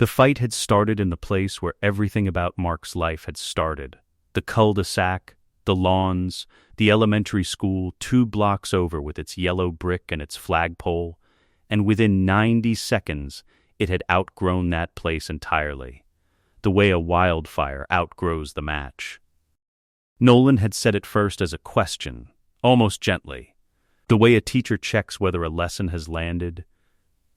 The fight had started in the place where everything about Mark's life had started. The cul-de-sac, the lawns, the elementary school 2 blocks over with its yellow brick and its flagpole, and within 90 seconds it had outgrown that place entirely, the way a wildfire outgrows the match. Nolan had said it first as a question, almost gently, the way a teacher checks whether a lesson has landed.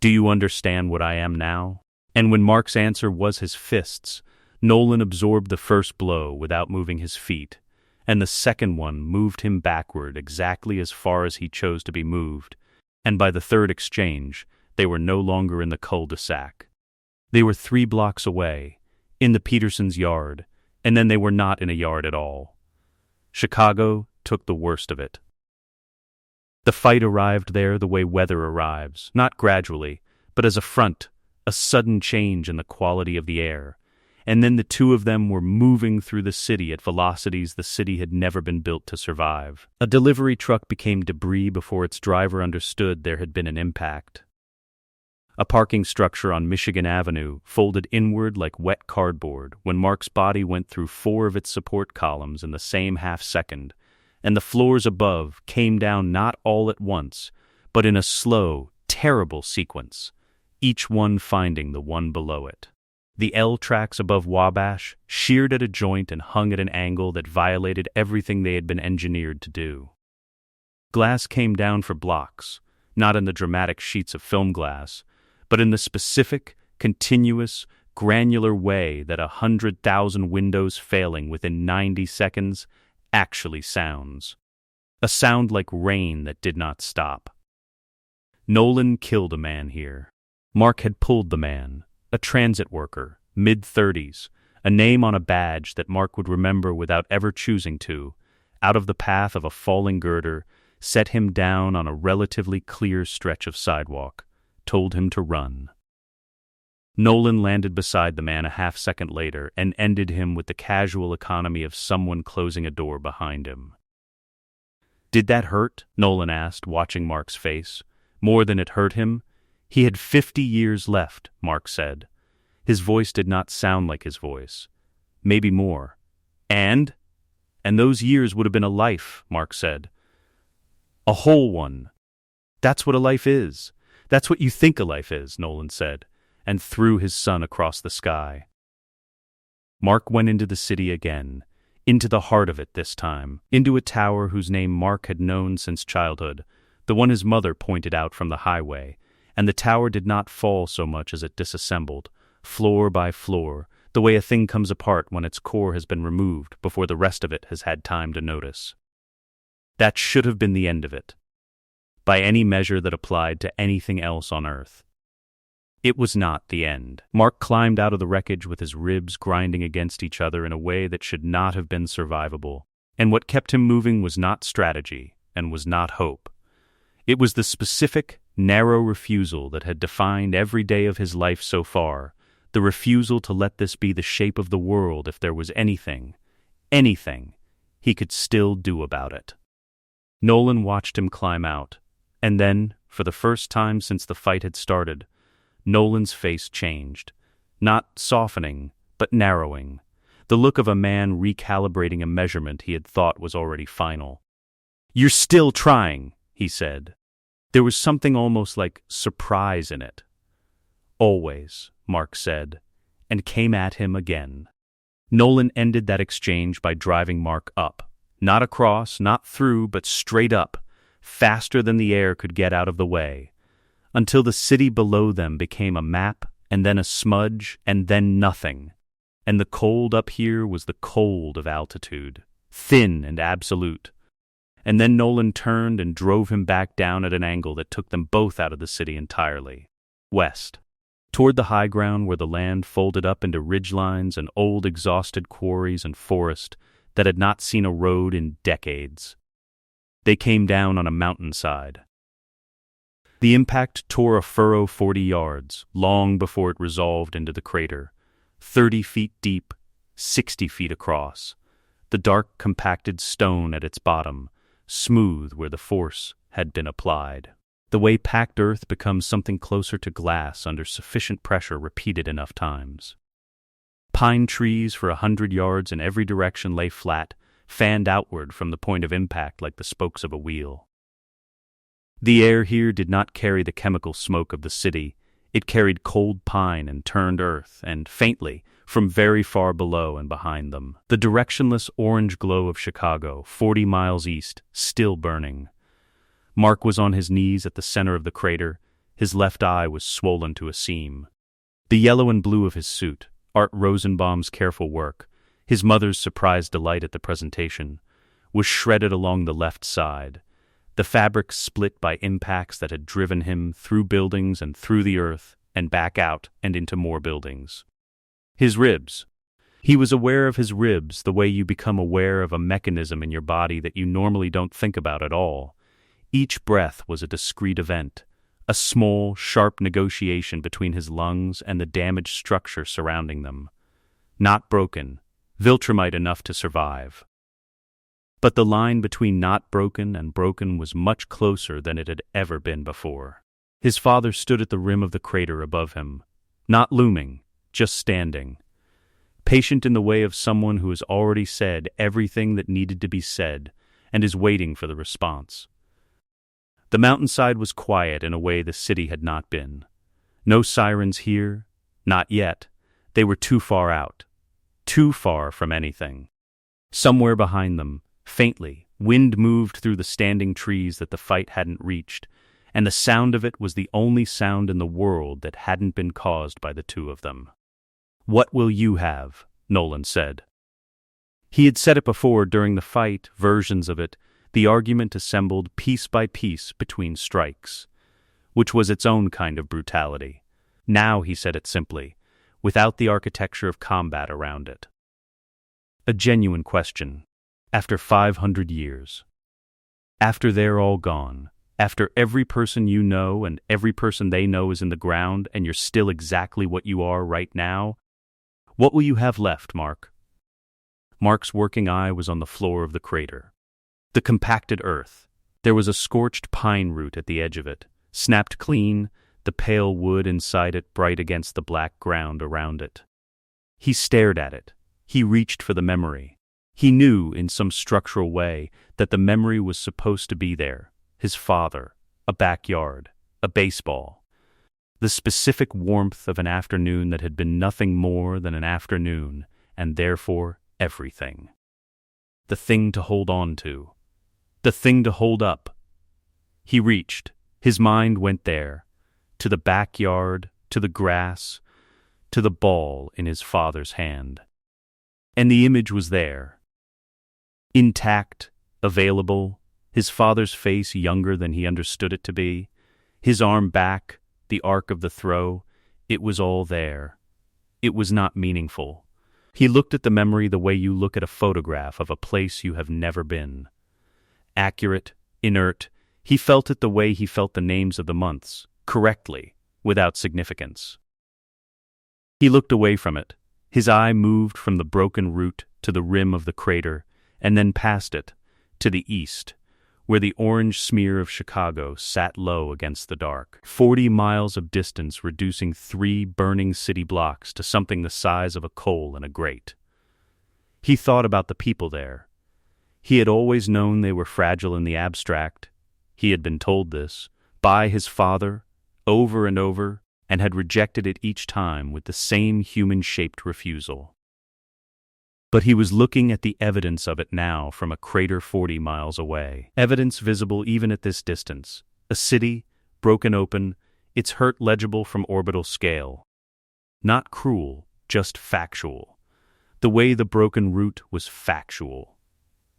"Do you understand what I am now?" And when Mark's answer was his fists, Nolan absorbed the first blow without moving his feet, and the second one moved him backward exactly as far as he chose to be moved, and by the third exchange, they were no longer in the cul-de-sac. They were 3 blocks away, in the Petersons' yard, and then they were not in a yard at all. Chicago took the worst of it. The fight arrived there the way weather arrives, not gradually, but as a front, a sudden change in the quality of the air, and then the two of them were moving through the city at velocities the city had never been built to survive. A delivery truck became debris before its driver understood there had been an impact. A parking structure on Michigan Avenue folded inward like wet cardboard when Mark's body went through 4 of its support columns in the same half-second, and the floors above came down not all at once, but in a slow, terrible sequence, each one finding the one below it. The L tracks above Wabash sheared at a joint and hung at an angle that violated everything they had been engineered to do. Glass came down for blocks, not in the dramatic sheets of film glass, but in the specific, continuous, granular way that 100,000 windows failing within 90 seconds actually sounds. A sound like rain that did not stop. Nolan killed a man here. Mark had pulled the man, a transit worker, mid-30s, a name on a badge that Mark would remember without ever choosing to, out of the path of a falling girder, set him down on a relatively clear stretch of sidewalk, told him to run. Nolan landed beside the man a half-second later and ended him with the casual economy of someone closing a door behind him. "Did that hurt?" Nolan asked, watching Mark's face. "More than it hurt him?" "He had 50 years left," Mark said. His voice did not sound like his voice. "Maybe more." And those years would have been a life," Mark said. "A whole one. That's what a life is. That's what you think a life is," Nolan said, and threw his son across the sky. Mark went into the city again, into the heart of it this time, into a tower whose name Mark had known since childhood, the one his mother pointed out from the highway, and the tower did not fall so much as it disassembled, floor by floor, the way a thing comes apart when its core has been removed before the rest of it has had time to notice. That should have been the end of it, by any measure that applied to anything else on Earth. It was not the end. Mark climbed out of the wreckage with his ribs grinding against each other in a way that should not have been survivable, and what kept him moving was not strategy, and was not hope. It was the specific, narrow refusal that had defined every day of his life so far, the refusal to let this be the shape of the world if there was anything, he could still do about it. Nolan watched him climb out, and then, for the first time since the fight had started, Nolan's face changed, not softening, but narrowing, the look of a man recalibrating a measurement he had thought was already final. "You're still trying," he said. There was something almost like surprise in it. "Always," Mark said, and came at him again. Nolan ended that exchange by driving Mark up, not across, not through, but straight up, faster than the air could get out of the way, until the city below them became a map, and then a smudge, and then nothing. And the cold up here was the cold of altitude, thin and absolute. And then Nolan turned and drove him back down at an angle that took them both out of the city entirely, west, toward the high ground where the land folded up into ridgelines and old exhausted quarries and forest that had not seen a road in decades. They came down on a mountainside. The impact tore a furrow 40 yards, long before it resolved into the crater, 30 feet deep, 60 feet across, the dark compacted stone at its bottom, smooth where the force had been applied. The way packed earth becomes something closer to glass under sufficient pressure repeated enough times. Pine trees for 100 yards in every direction lay flat, fanned outward from the point of impact like the spokes of a wheel. The air here did not carry the chemical smoke of the city. It carried cold pine and turned earth, and, faintly, from very far below and behind them, the directionless orange glow of Chicago, 40 miles east, still burning. Mark was on his knees at the center of the crater. His left eye was swollen to a seam. The yellow and blue of his suit, Art Rosenbaum's careful work, his mother's surprised delight at the presentation, was shredded along the left side, the fabric split by impacts that had driven him through buildings and through the earth and back out and into more buildings. His ribs. He was aware of his ribs the way you become aware of a mechanism in your body that you normally don't think about at all. Each breath was a discrete event, a small, sharp negotiation between his lungs and the damaged structure surrounding them. Not broken, Viltrumite enough to survive. But the line between not broken and broken was much closer than it had ever been before. His father stood at the rim of the crater above him, not looming, just standing, patient in the way of someone who has already said everything that needed to be said and is waiting for the response. The mountainside was quiet in a way the city had not been. No sirens here, not yet. They were too far out, too far from anything. Somewhere behind them, faintly, wind moved through the standing trees that the fight hadn't reached, and the sound of it was the only sound in the world that hadn't been caused by the two of them. "What will you have?" Nolan said. He had said it before during the fight, versions of it, the argument assembled piece by piece between strikes, which was its own kind of brutality. Now he said it simply, without the architecture of combat around it. A genuine question. After 500 years. After they're all gone. After every person you know and every person they know is in the ground and you're still exactly what you are right now, what will you have left, Mark? Mark's working eye was on the floor of the crater. The compacted earth. There was a scorched pine root at the edge of it, snapped clean, the pale wood inside it bright against the black ground around it. He stared at it. He reached for the memory. He knew, in some structural way, that the memory was supposed to be there. His father, a backyard, a baseball. The specific warmth of an afternoon that had been nothing more than an afternoon, and therefore everything. The thing to hold on to. The thing to hold up. He reached. His mind went there. To the backyard, to the grass, to the ball in his father's hand. And the image was there. Intact, available, his father's face younger than he understood it to be, his arm back, the arc of the throw, it was all there. It was not meaningful. He looked at the memory the way you look at a photograph of a place you have never been. Accurate, inert, he felt it the way he felt the names of the months, correctly, without significance. He looked away from it. His eye moved from the broken root to the rim of the crater, and then past it, to the east, where the orange smear of Chicago sat low against the dark. 40 miles of distance reducing 3 burning city blocks to something the size of a coal in a grate. He thought about the people there. He had always known they were fragile in the abstract. He had been told this, by his father, over and over, and had rejected it each time with the same human-shaped refusal. But he was looking at the evidence of it now from a crater 40 miles away. Evidence visible even at this distance. A city, broken open, its hurt legible from orbital scale. Not cruel, just factual. The way the broken root was factual.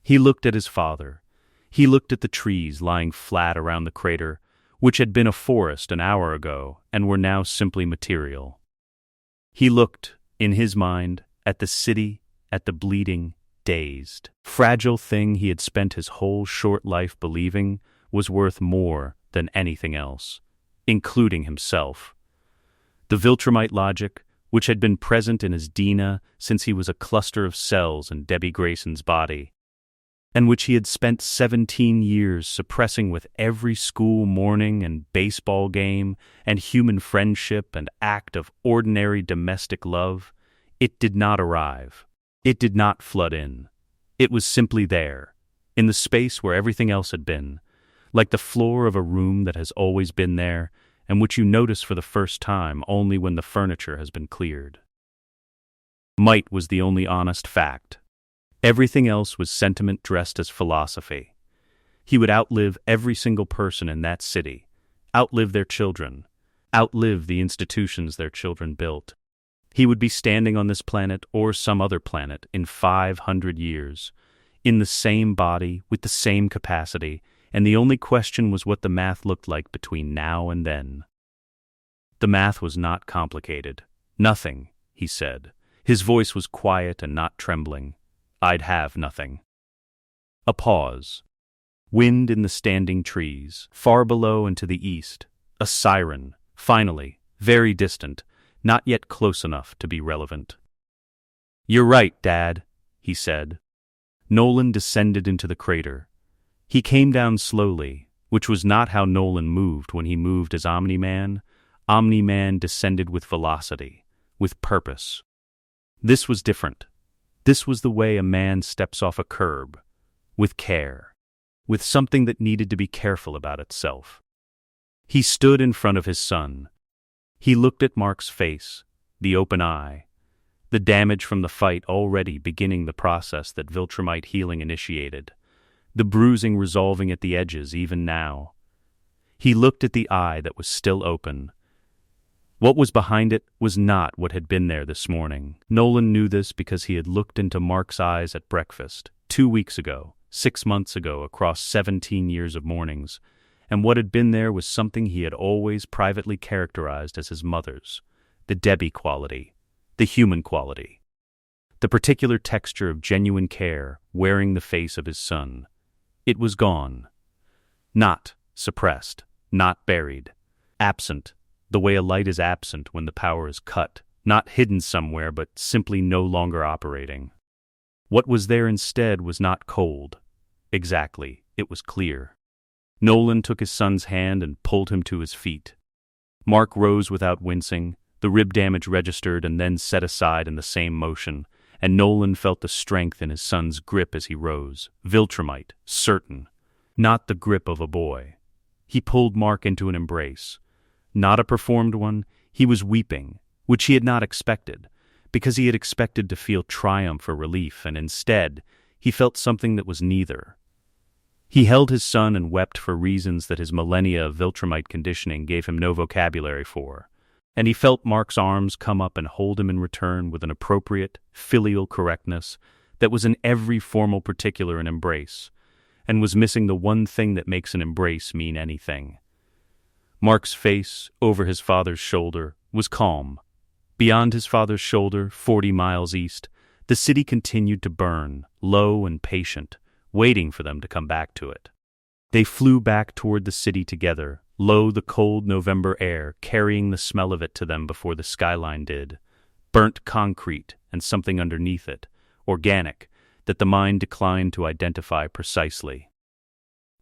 He looked at his father. He looked at the trees lying flat around the crater, which had been a forest an hour ago and were now simply material. He looked, in his mind, at the city, at the bleeding, dazed, fragile thing he had spent his whole short life believing was worth more than anything else, including himself. The Viltrumite logic, which had been present in his Dina since he was a cluster of cells in Debbie Grayson's body, and which he had spent 17 years suppressing with every school morning and baseball game and human friendship and act of ordinary domestic love, it did not arrive. It did not flood in. It was simply there, in the space where everything else had been, like the floor of a room that has always been there and which you notice for the first time only when the furniture has been cleared. Might was the only honest fact. Everything else was sentiment dressed as philosophy. He would outlive every single person in that city, outlive their children, outlive the institutions their children built. He would be standing on this planet or some other planet in 500 years, in the same body, with the same capacity, and the only question was what the math looked like between now and then. The math was not complicated. Nothing, he said. His voice was quiet and not trembling. I'd have nothing. A pause. Wind in the standing trees, far below and to the east. A siren, finally, very distant, not yet close enough to be relevant. "You're right, Dad," he said. Nolan descended into the crater. He came down slowly, which was not how Nolan moved when he moved as Omni-Man. Omni-Man descended with velocity, with purpose. This was different. This was the way a man steps off a curb, with care, with something that needed to be careful about itself. He stood in front of his son. He looked at Mark's face, the open eye, the damage from the fight already beginning the process that Viltrumite healing initiated, the bruising resolving at the edges even now. He looked at the eye that was still open. What was behind it was not what had been there this morning. Nolan knew this because he had looked into Mark's eyes at breakfast, 2 weeks ago, 6 months ago, across 17 years of mornings, and what had been there was something he had always privately characterized as his mother's, the Debbie quality, the human quality, the particular texture of genuine care wearing the face of his son. It was gone. Not suppressed, not buried, absent, the way a light is absent when the power is cut, not hidden somewhere but simply no longer operating. What was there instead was not cold. Exactly, it was clear. Nolan took his son's hand and pulled him to his feet. Mark rose without wincing, the rib damage registered and then set aside in the same motion, and Nolan felt the strength in his son's grip as he rose, Viltrumite, certain, not the grip of a boy. He pulled Mark into an embrace. Not a performed one, he was weeping, which he had not expected, because he had expected to feel triumph or relief, and instead, he felt something that was neither. He held his son and wept for reasons that his millennia of Viltrumite conditioning gave him no vocabulary for, and he felt Mark's arms come up and hold him in return with an appropriate, filial correctness that was in every formal particular an embrace, and was missing the one thing that makes an embrace mean anything. Mark's face, over his father's shoulder, was calm. Beyond his father's shoulder, 40 miles east, the city continued to burn, low and patient, waiting for them to come back to it. They flew back toward the city together, low the cold November air carrying the smell of it to them before the skyline did. Burnt concrete and something underneath it, organic, that the mind declined to identify precisely.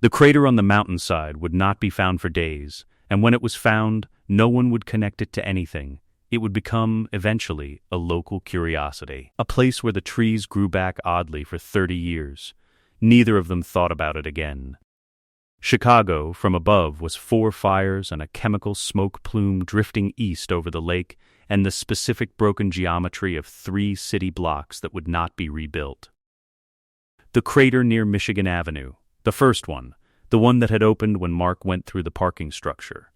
The crater on the mountainside would not be found for days, and when it was found, no one would connect it to anything. It would become, eventually, a local curiosity, a place where the trees grew back oddly for 30 years. Neither of them thought about it again. Chicago, from above, was 4 fires and a chemical smoke plume drifting east over the lake and the specific broken geometry of 3 city blocks that would not be rebuilt. The crater near Michigan Avenue, the first one, the one that had opened when Mark went through the parking structure,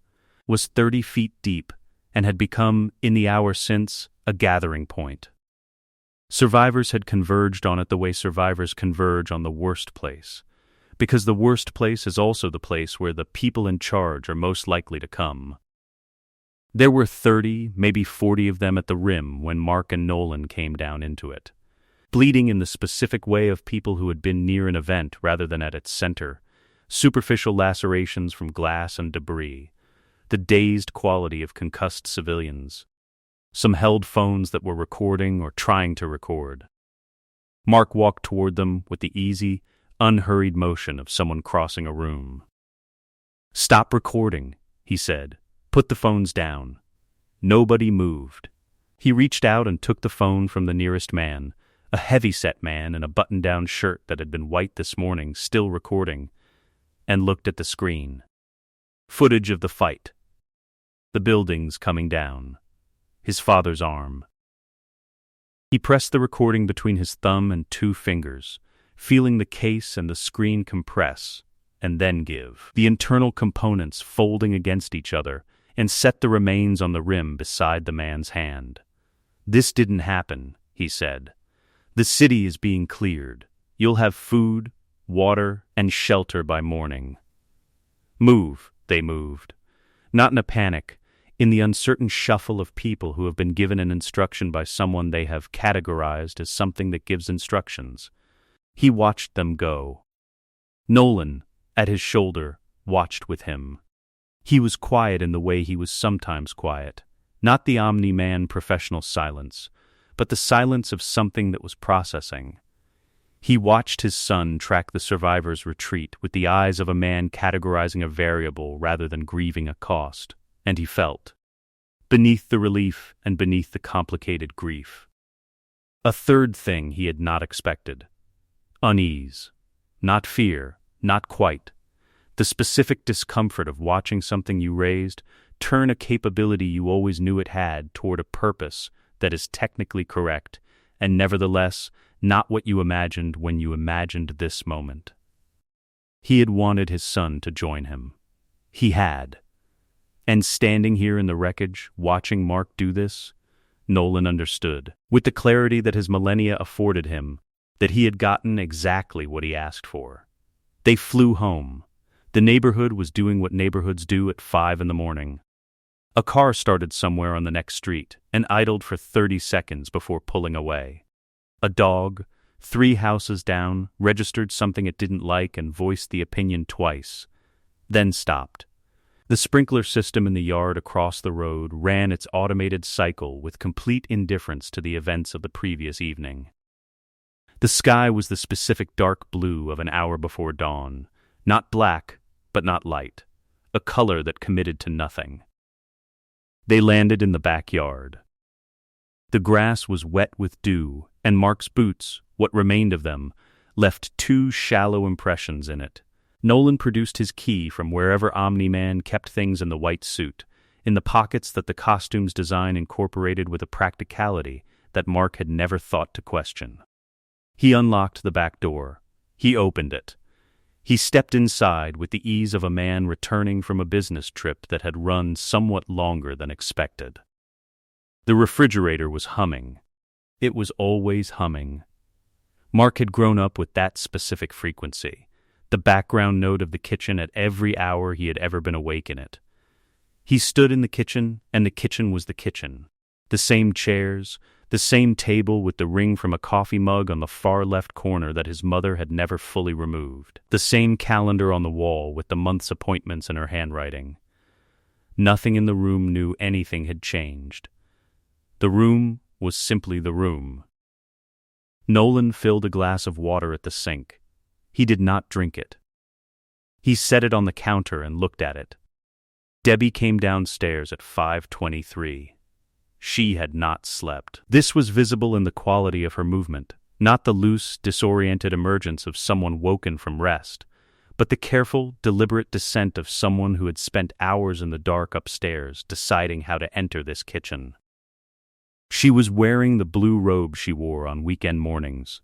was 30 feet deep and had become, in the hour since, a gathering point. Survivors had converged on it the way survivors converge on the worst place, because the worst place is also the place where the people in charge are most likely to come. There were 30, maybe 40 of them at the rim when Mark and Nolan came down into it, bleeding in the specific way of people who had been near an event rather than at its center, superficial lacerations from glass and debris, the dazed quality of concussed civilians. Some held phones that were recording or trying to record. Mark walked toward them with the easy, unhurried motion of someone crossing a room. "Stop recording," he said. "Put the phones down." Nobody moved. He reached out and took the phone from the nearest man, a heavy-set man in a button-down shirt that had been white this morning, still recording, and looked at the screen. Footage of the fight. The buildings coming down. His father's arm. He pressed the recording between his thumb and 2 fingers, feeling the case and the screen compress, and then give. The internal components folding against each other, and set the remains on the rim beside the man's hand. "This didn't happen," he said. "The city is being cleared. You'll have food, water, and shelter by morning." Move, they moved. Not in a panic, in the uncertain shuffle of people who have been given an instruction by someone they have categorized as something that gives instructions. He watched them go. Nolan, at his shoulder, watched with him. He was quiet in the way he was sometimes quiet, not the Omni-Man professional silence, but the silence of something that was processing. He watched his son track the survivor's retreat with the eyes of a man categorizing a variable rather than grieving a cost, and he felt, beneath the relief and beneath the complicated grief, a third thing he had not expected. Unease. Not fear, not quite. The specific discomfort of watching something you raised turn a capability you always knew it had toward a purpose that is technically correct, and nevertheless not what you imagined when you imagined this moment. He had wanted his son to join him. He had. And standing here in the wreckage, watching Mark do this, Nolan understood, with the clarity that his millennia afforded him, that he had gotten exactly what he asked for. They flew home. The neighborhood was doing what neighborhoods do at 5 a.m. A car started somewhere on the next street and idled for 30 seconds before pulling away. A dog, 3 houses down, registered something it didn't like and voiced the opinion twice, then stopped. The sprinkler system in the yard across the road ran its automated cycle with complete indifference to the events of the previous evening. The sky was the specific dark blue of an hour before dawn, not black, but not light, a color that committed to nothing. They landed in the backyard. The grass was wet with dew, and Mark's boots, what remained of them, left 2 shallow impressions in it. Nolan produced his key from wherever Omni-Man kept things in the white suit, in the pockets that the costume's design incorporated with a practicality that Mark had never thought to question. He unlocked the back door. He opened it. He stepped inside with the ease of a man returning from a business trip that had run somewhat longer than expected. The refrigerator was humming. It was always humming. Mark had grown up with that specific frequency, the background note of the kitchen at every hour he had ever been awake in it. He stood in the kitchen, and the kitchen was the kitchen. The same chairs, the same table with the ring from a coffee mug on the far left corner that his mother had never fully removed. The same calendar on the wall with the month's appointments in her handwriting. Nothing in the room knew anything had changed. The room was simply the room. Nolan filled a glass of water at the sink. He did not drink it. He set it on the counter and looked at it. Debbie came downstairs at 5:23. She had not slept. This was visible in the quality of her movement, not the loose, disoriented emergence of someone woken from rest, but the careful, deliberate descent of someone who had spent hours in the dark upstairs deciding how to enter this kitchen. She was wearing the blue robe she wore on weekend mornings.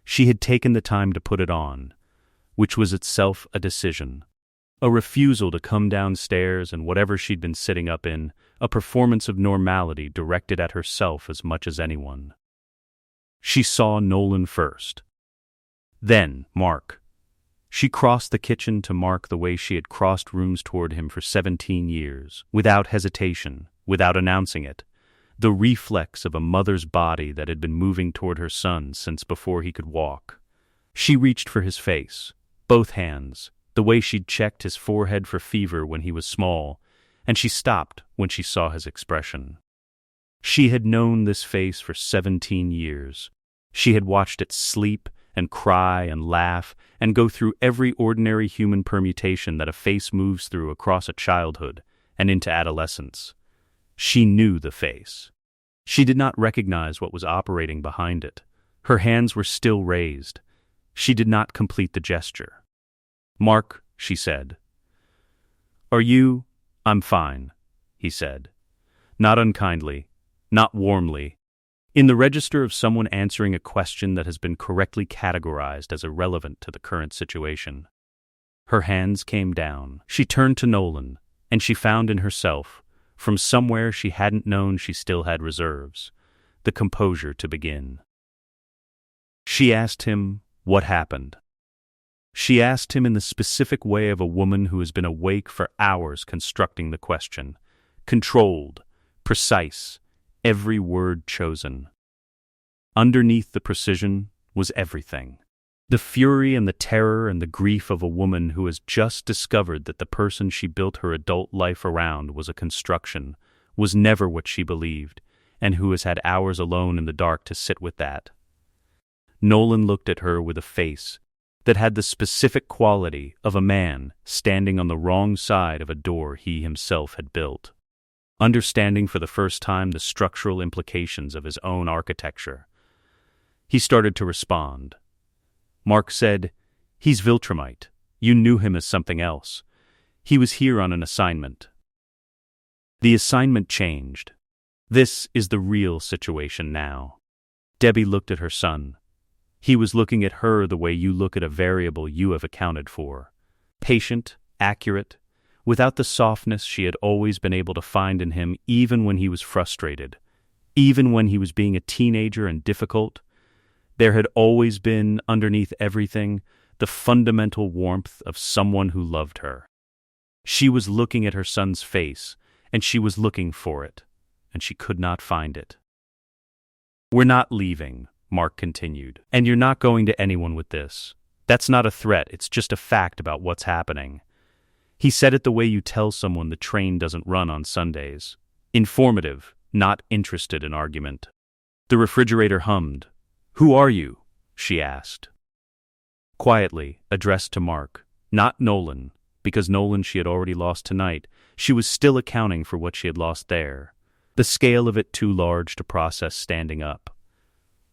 She had taken the time to put it on, which was itself a decision. A refusal to come downstairs and whatever she'd been sitting up in, a performance of normality directed at herself as much as anyone. She saw Nolan first. Then Mark. She crossed the kitchen to Mark the way she had crossed rooms toward him for 17 years, without hesitation, without announcing it, the reflex of a mother's body that had been moving toward her son since before he could walk. She reached for his face, both hands, the way she'd checked his forehead for fever when he was small, and she stopped when she saw his expression. She had known this face for 17 years. She had watched it sleep and cry and laugh and go through every ordinary human permutation that a face moves through across a childhood and into adolescence. She knew the face. She did not recognize what was operating behind it. Her hands were still raised. She did not complete the gesture. "Mark," she said. "Are you—" "I'm fine," he said. Not unkindly, not warmly. In the register of someone answering a question that has been correctly categorized as irrelevant to the current situation. Her hands came down. She turned to Nolan, and she found in herself, from somewhere she hadn't known she still had reserves, the composure to begin. She asked him what happened. She asked him in the specific way of a woman who has been awake for hours constructing the question, controlled, precise, every word chosen. Underneath the precision was everything. The fury and the terror and the grief of a woman who has just discovered that the person she built her adult life around was a construction, was never what she believed, and who has had hours alone in the dark to sit with that. Nolan looked at her with a face that had the specific quality of a man standing on the wrong side of a door he himself had built, understanding for the first time the structural implications of his own architecture. He started to respond. Mark said, "He's Viltrumite. You knew him as something else. He was here on an assignment." The assignment changed. This is the real situation now. Debbie looked at her son. He was looking at her the way you look at a variable you have accounted for. Patient, accurate, without the softness she had always been able to find in him even when he was frustrated, even when he was being a teenager and difficult. There had always been, underneath everything, the fundamental warmth of someone who loved her. She was looking at her son's face, and she was looking for it, and she could not find it. "We're not leaving," Mark continued, "and you're not going to anyone with this. That's not a threat, it's just a fact about what's happening." He said it the way you tell someone the train doesn't run on Sundays. Informative, not interested in argument. The refrigerator hummed. "Who are you?" she asked. Quietly, addressed to Mark, not Nolan, because Nolan she had already lost tonight. She was still accounting for what she had lost there. The scale of it too large to process standing up.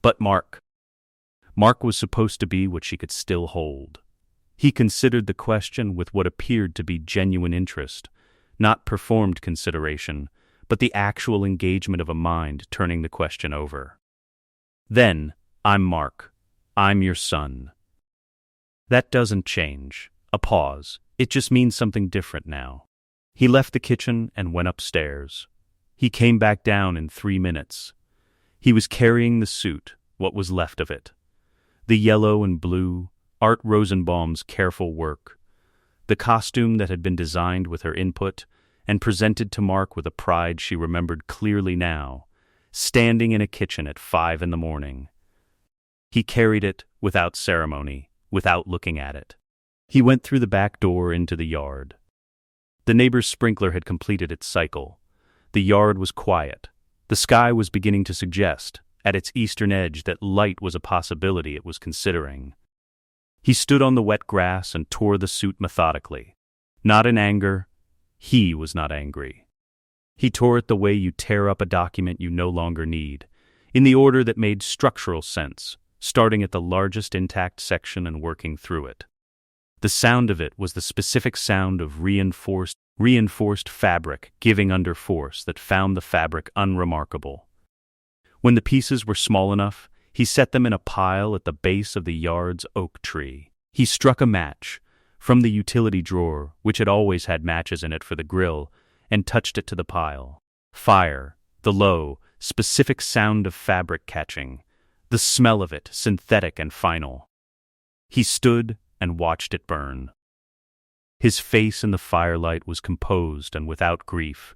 But Mark. Mark was supposed to be what she could still hold. He considered the question with what appeared to be genuine interest, not performed consideration, but the actual engagement of a mind turning the question over. "Then, I'm Mark. I'm your son." That doesn't change. A pause. It just means something different now. He left the kitchen and went upstairs. He came back down in 3 minutes. He was carrying the suit, what was left of it. The yellow and blue, Art Rosenbaum's careful work. The costume that had been designed with her input and presented to Mark with a pride she remembered clearly now, standing in a kitchen at 5 in the morning. He carried it without ceremony, without looking at it. He went through the back door into the yard. The neighbor's sprinkler had completed its cycle. The yard was quiet. The sky was beginning to suggest, at its eastern edge, that light was a possibility it was considering. He stood on the wet grass and tore the suit methodically. Not in anger. He was not angry. He tore it the way you tear up a document you no longer need, in the order that made structural sense, starting at the largest intact section and working through it. The sound of it was the specific sound of reinforced fabric giving under force that found the fabric unremarkable. When the pieces were small enough, he set them in a pile at the base of the yard's oak tree. He struck a match from the utility drawer, which had always had matches in it for the grill, and touched it to the pile. Fire, the low, specific sound of fabric catching, the smell of it, synthetic and final. He stood and watched it burn. His face in the firelight was composed and without grief.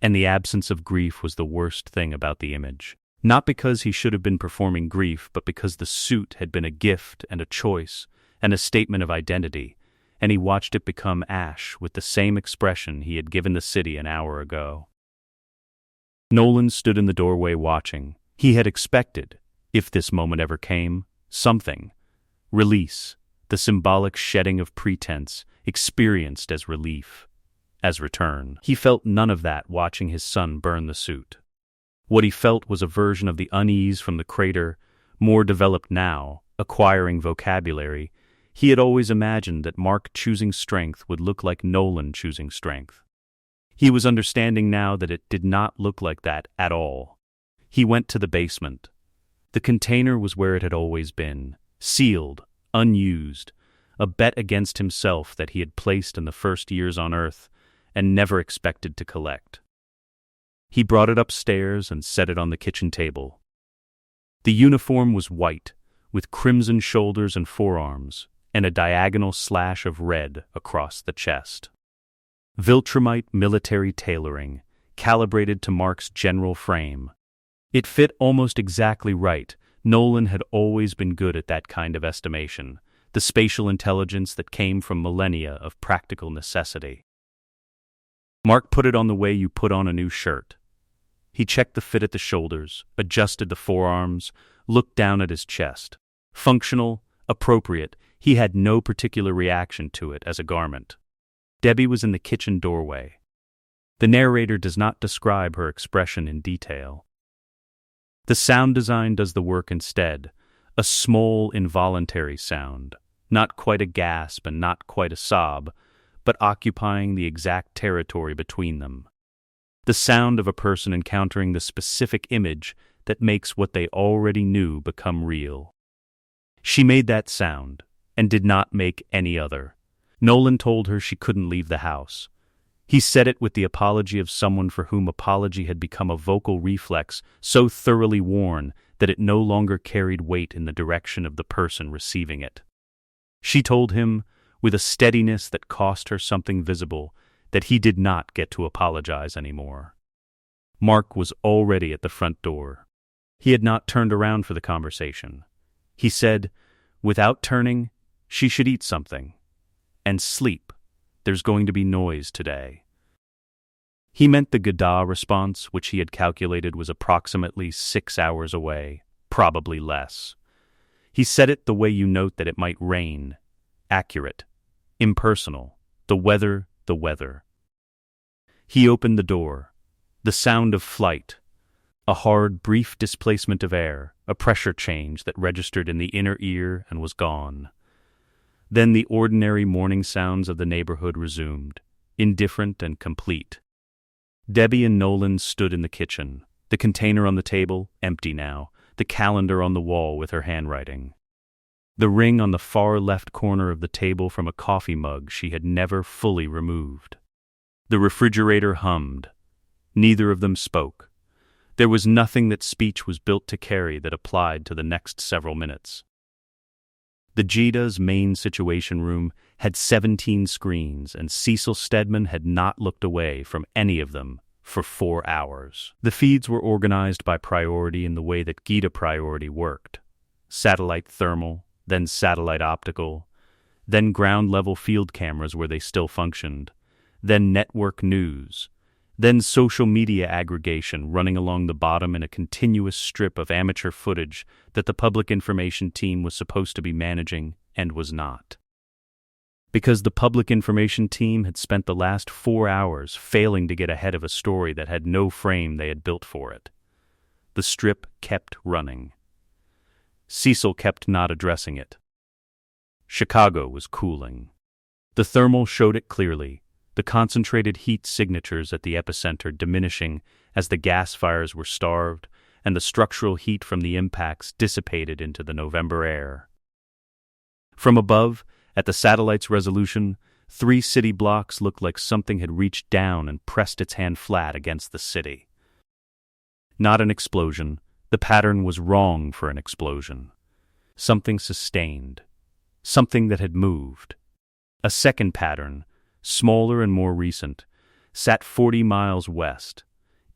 And the absence of grief was the worst thing about the image. Not because he should have been performing grief, but because the suit had been a gift and a choice and a statement of identity, and he watched it become ash with the same expression he had given the city an hour ago. Nolan stood in the doorway watching. He had expected, if this moment ever came, something. Release, the symbolic shedding of pretense, experienced as relief, as return. He felt none of that watching his son burn the suit. What he felt was a version of the unease from the crater, more developed now, acquiring vocabulary. He had always imagined that Mark choosing strength would look like Nolan choosing strength. He was understanding now that it did not look like that at all. He went to the basement. The container was where it had always been, sealed, unused, a bet against himself that he had placed in the first years on Earth and never expected to collect. He brought it upstairs and set it on the kitchen table. The uniform was white, with crimson shoulders and forearms, and a diagonal slash of red across the chest. Viltrumite military tailoring, calibrated to Mark's general frame. It fit almost exactly right. Nolan had always been good at that kind of estimation, the spatial intelligence that came from millennia of practical necessity. Mark put it on the way you put on a new shirt. He checked the fit at the shoulders, adjusted the forearms, looked down at his chest. Functional, appropriate, he had no particular reaction to it as a garment. Debbie was in the kitchen doorway. The narrator does not describe her expression in detail. The sound design does the work instead, a small, involuntary sound, not quite a gasp and not quite a sob, but occupying the exact territory between them. The sound of a person encountering the specific image that makes what they already knew become real. She made that sound, and did not make any other. Nolan told her she couldn't leave the house. He said it with the apology of someone for whom apology had become a vocal reflex so thoroughly worn that it no longer carried weight in the direction of the person receiving it. She told him, with a steadiness that cost her something visible, that he did not get to apologize anymore. Mark was already at the front door. He had not turned around for the conversation. He said, without turning, she should eat something. And sleep. There's going to be noise today. He meant the G'dah response, which he had calculated was approximately 6 hours away, probably less. He said it the way you note that it might rain. Accurate. Impersonal. The weather. He opened the door. The sound of flight. A hard, brief displacement of air, a pressure change that registered in the inner ear and was gone. Then the ordinary morning sounds of the neighborhood resumed, indifferent and complete. Debbie and Nolan stood in the kitchen, the container on the table, empty now, the calendar on the wall with her handwriting. The ring on the far left corner of the table from a coffee mug she had never fully removed. The refrigerator hummed. Neither of them spoke. There was nothing that speech was built to carry that applied to the next several minutes. The G'dah's main situation room had 17 screens, and Cecil Stedman had not looked away from any of them for 4 hours. The feeds were organized by priority in the way that G'dah priority worked. Satellite thermal, then satellite optical, then ground-level field cameras where they still functioned, then network news, then social media aggregation running along the bottom in a continuous strip of amateur footage that the public information team was supposed to be managing and was not. Because the public information team had spent the last 4 hours failing to get ahead of a story that had no frame they had built for it. The strip kept running. Cecil kept not addressing it. Chicago was cooling. The thermal showed it clearly, the concentrated heat signatures at the epicenter diminishing as the gas fires were starved and the structural heat from the impacts dissipated into the November air. From above, at the satellite's resolution, 3 city blocks looked like something had reached down and pressed its hand flat against the city. Not an explosion. The pattern was wrong for an explosion. Something sustained. Something that had moved. A second pattern, smaller and more recent, sat 40 miles west.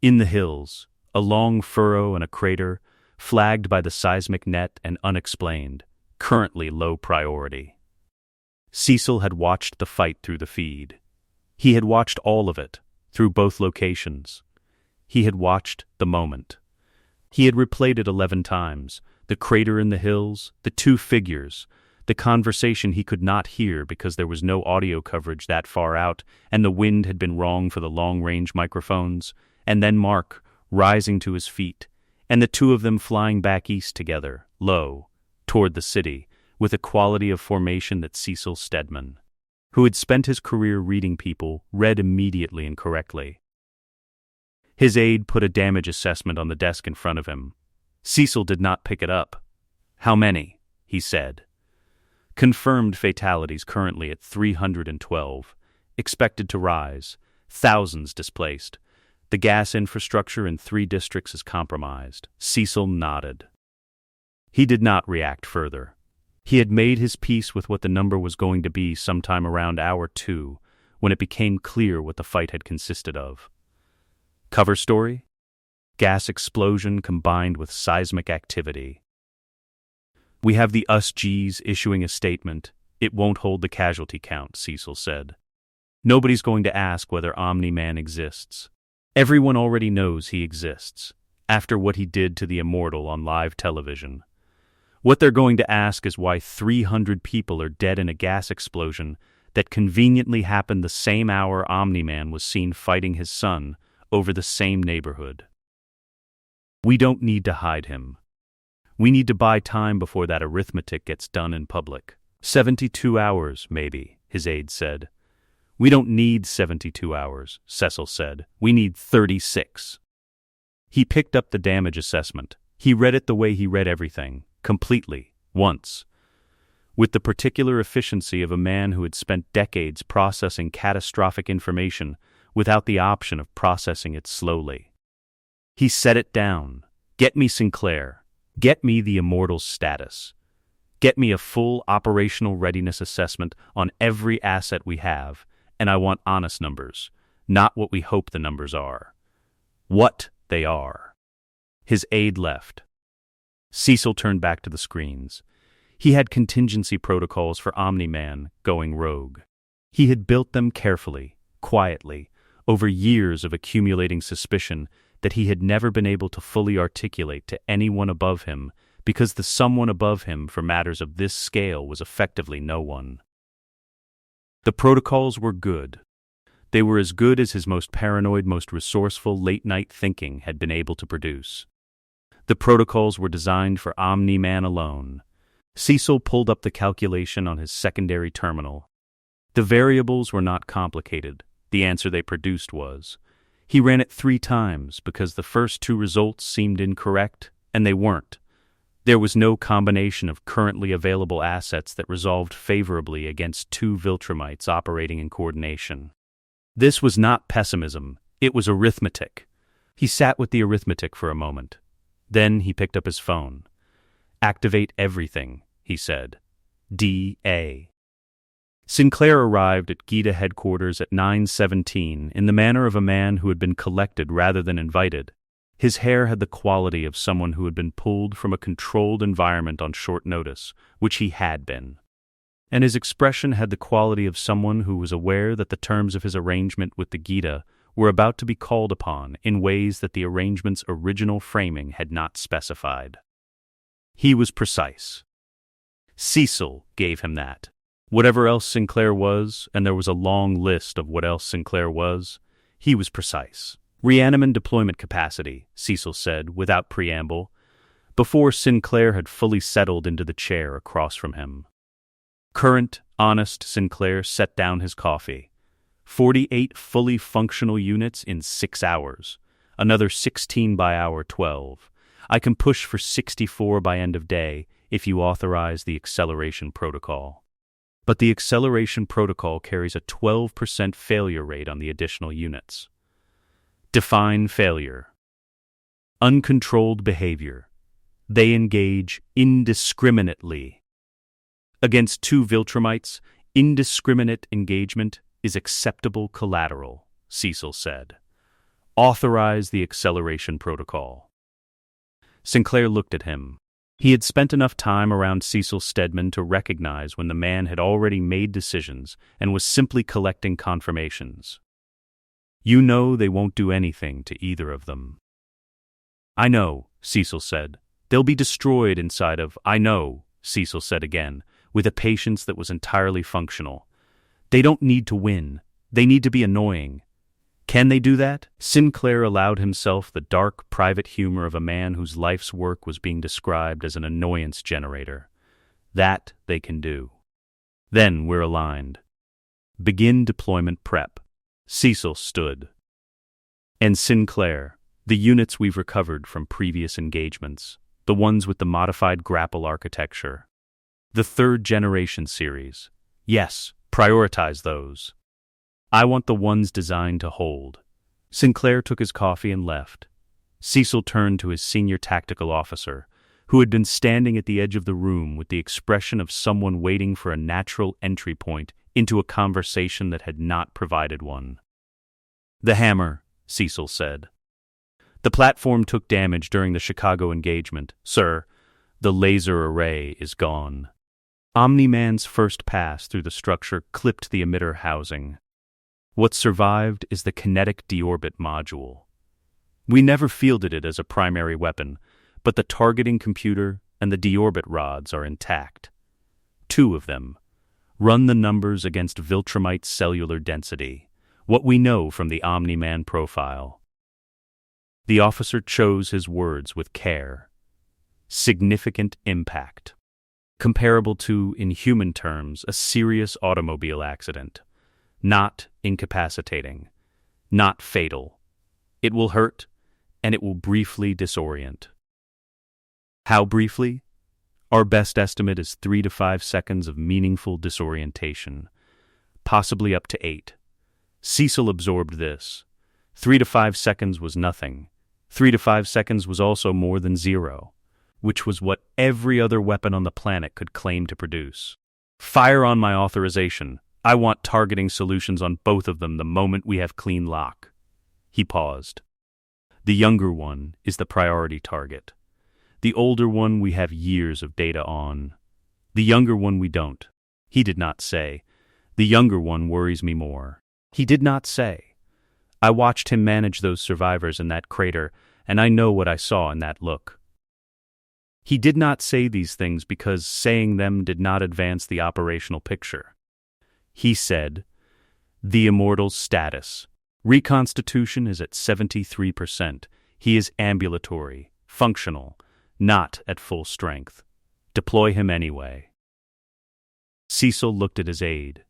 In the hills, a long furrow and a crater, flagged by the seismic net and unexplained, currently low priority. Cecil had watched the fight through the feed. He had watched all of it, through both locations. He had watched the moment. He had replayed it 11 times, the crater in the hills, the two figures, the conversation he could not hear because there was no audio coverage that far out, and the wind had been wrong for the long-range microphones, and then Mark, rising to his feet, and the two of them flying back east together, low, toward the city, with a quality of formation that Cecil Stedman, who had spent his career reading people, read immediately and correctly. His aide put a damage assessment on the desk in front of him. Cecil did not pick it up. "How many?" he said. "Confirmed fatalities currently at 312. Expected to rise. Thousands displaced. The gas infrastructure in 3 districts is compromised." Cecil nodded. He did not react further. He had made his peace with what the number was going to be sometime around hour 2, when it became clear what the fight had consisted of. Cover story? Gas explosion combined with seismic activity. "We have the USGs issuing a statement. It won't hold the casualty count," Cecil said. "Nobody's going to ask whether Omni-Man exists. Everyone already knows he exists, after what he did to the Immortal on live television. What they're going to ask is why 300 people are dead in a gas explosion that conveniently happened the same hour Omni-Man was seen fighting his son over the same neighborhood. We don't need to hide him. We need to buy time before that arithmetic gets done in public. 72 hours, maybe," his aide said. "We don't need 72 hours, Cecil said. "We need 36. He picked up the damage assessment. He read it the way he read everything, completely, once, with the particular efficiency of a man who had spent decades processing catastrophic information without the option of processing it slowly. He set it down. "Get me Sinclair. Get me the Immortal's status. Get me a full operational readiness assessment on every asset we have, and I want honest numbers, not what we hope the numbers are. What they are." His aide left. Cecil turned back to the screens. He had contingency protocols for Omni-Man going rogue. He had built them carefully, quietly, over years of accumulating suspicion that he had never been able to fully articulate to anyone above him, because the someone above him for matters of this scale was effectively no one. The protocols were good. They were as good as his most paranoid, most resourceful late-night thinking had been able to produce. The protocols were designed for Omni-Man alone. Cecil pulled up the calculation on his secondary terminal. The variables were not complicated. The answer they produced was. He ran it 3 times because the first 2 results seemed incorrect, and they weren't. There was no combination of currently available assets that resolved favorably against 2 Viltrumites operating in coordination. This was not pessimism, it was arithmetic. He sat with the arithmetic for a moment. Then he picked up his phone. "Activate everything," he said. D.A. Sinclair arrived at Gita headquarters at 9:17 in the manner of a man who had been collected rather than invited. His hair had the quality of someone who had been pulled from a controlled environment on short notice, which he had been. And his expression had the quality of someone who was aware that the terms of his arrangement with the Gita were about to be called upon in ways that the arrangement's original framing had not specified. He was precise. Cecil gave him that. Whatever else Sinclair was, and there was a long list of what else Sinclair was, he was precise. "Reaniman deployment capacity," Cecil said, without preamble, before Sinclair had fully settled into the chair across from him. Current, honest Sinclair set down his coffee. 48 fully functional units in 6 hours. Another 16 by hour 12. I can push for 64 by end of day if you authorize the acceleration protocol. But the acceleration protocol carries a 12% failure rate on the additional units. Define failure. Uncontrolled behavior. They engage indiscriminately. Against 2 Viltrumites, indiscriminate engagement is acceptable collateral, Cecil said. Authorize the acceleration protocol. Sinclair looked at him. He had spent enough time around Cecil Stedman to recognize when the man had already made decisions and was simply collecting confirmations. "You know they won't do anything to either of them." "I know," Cecil said. "They'll be destroyed inside of—" "I know," Cecil said again, with a patience that was entirely functional. "They don't need to win. They need to be annoying. Can they do that?" Sinclair allowed himself the dark, private humor of a man whose life's work was being described as an annoyance generator. "That they can do." "Then we're aligned. Begin deployment prep." Cecil stood. "And Sinclair, the units we've recovered from previous engagements, the ones with the modified grapple architecture, the third-generation series. Yes, prioritize those. I want the ones designed to hold." Sinclair took his coffee and left. Cecil turned to his senior tactical officer, who had been standing at the edge of the room with the expression of someone waiting for a natural entry point into a conversation that had not provided one. "The hammer," Cecil said. "The platform took damage during the Chicago engagement, sir. The laser array is gone." Omni-Man's first pass through the structure clipped the emitter housing. What survived is the kinetic deorbit module. We never fielded it as a primary weapon, but the targeting computer and the deorbit rods are intact. 2 of them. Run the numbers against Viltrumite's cellular density, what we know from the Omni-Man profile. The officer chose his words with care. Significant impact. Comparable to, in human terms, a serious automobile accident. Not incapacitating. Not fatal. It will hurt, and it will briefly disorient. How briefly? Our best estimate is 3 to 5 seconds of meaningful disorientation, possibly up to 8. Cecil absorbed this. 3 to 5 seconds was nothing. 3 to 5 seconds was also more than 0, which was what every other weapon on the planet could claim to produce. "Fire on my authorization. I want targeting solutions on both of them the moment we have clean lock." He paused. "The younger one is the priority target. The older one we have years of data on. The younger one we don't." He did not say, "The younger one worries me more." He did not say, "I watched him manage those survivors in that crater, and I know what I saw in that look." He did not say these things because saying them did not advance the operational picture. He said, "The immortal's status. Reconstitution is at 73%. He is ambulatory, functional, not at full strength. Deploy him anyway." Cecil looked at his aide.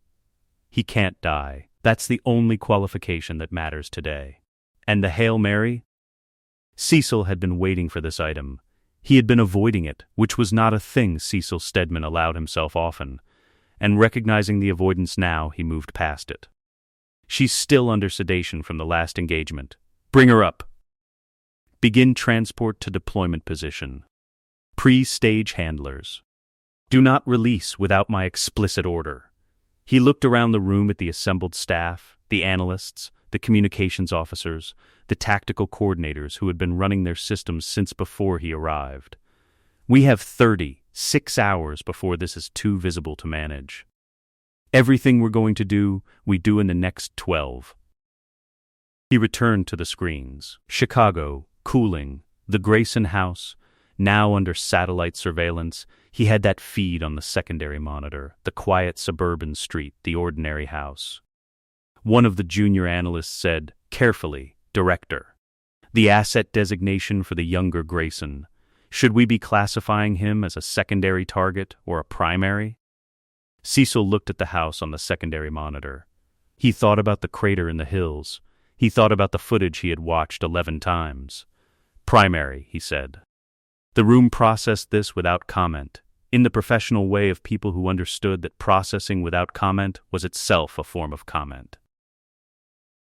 "He can't die. That's the only qualification that matters today." "And the Hail Mary?" Cecil had been waiting for this item. He had been avoiding it, which was not a thing Cecil Stedman allowed himself often, and recognizing the avoidance now, he moved past it. "She's still under sedation from the last engagement. Bring her up. Begin transport to deployment position. Pre-stage handlers. Do not release without my explicit order." He looked around the room at the assembled staff, the analysts, the communications officers, the tactical coordinators who had been running their systems since before he arrived. "We have 36 hours before this is too visible to manage. Everything we're going to do, we do in the next 12. He returned to the screens. Chicago, cooling, the Grayson house, now under satellite surveillance. He had that feed on the secondary monitor, the quiet suburban street, the ordinary house. One of the junior analysts said, carefully, "Director, the asset designation for the younger Grayson. Should we be classifying him as a secondary target or a primary?" Cecil looked at the house on the secondary monitor. He thought about the crater in the hills. He thought about the footage he had watched 11 times. "Primary," he said. The room processed this without comment, in the professional way of people who understood that processing without comment was itself a form of comment.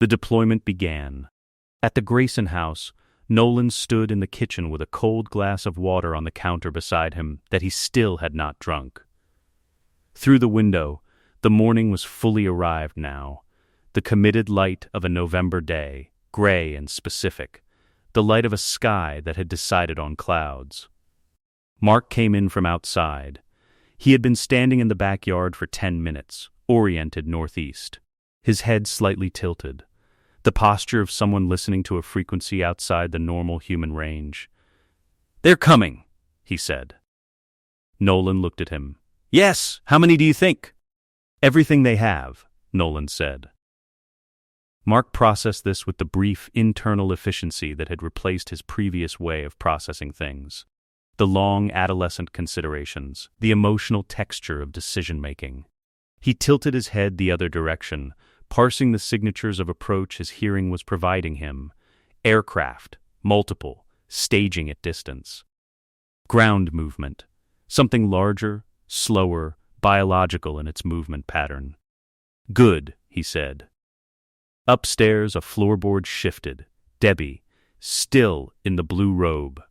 The deployment began. At the Grayson house, Nolan stood in the kitchen with a cold glass of water on the counter beside him that he still had not drunk. Through the window, the morning was fully arrived now, the committed light of a November day, gray and specific, the light of a sky that had decided on clouds. Mark came in from outside. He had been standing in the backyard for 10 minutes, oriented northeast, his head slightly tilted, the posture of someone listening to a frequency outside the normal human range. "They're coming," he said. Nolan looked at him. "Yes, how many do you think?" "Everything they have," Nolan said. Mark processed this with the brief internal efficiency that had replaced his previous way of processing things. The long adolescent considerations, the emotional texture of decision-making. He tilted his head the other direction, parsing the signatures of approach his hearing was providing him. Aircraft, multiple, staging at distance. Ground movement, something larger, slower, biological in its movement pattern. "Good," he said. Upstairs, a floorboard shifted. Debbie, still in the blue robe,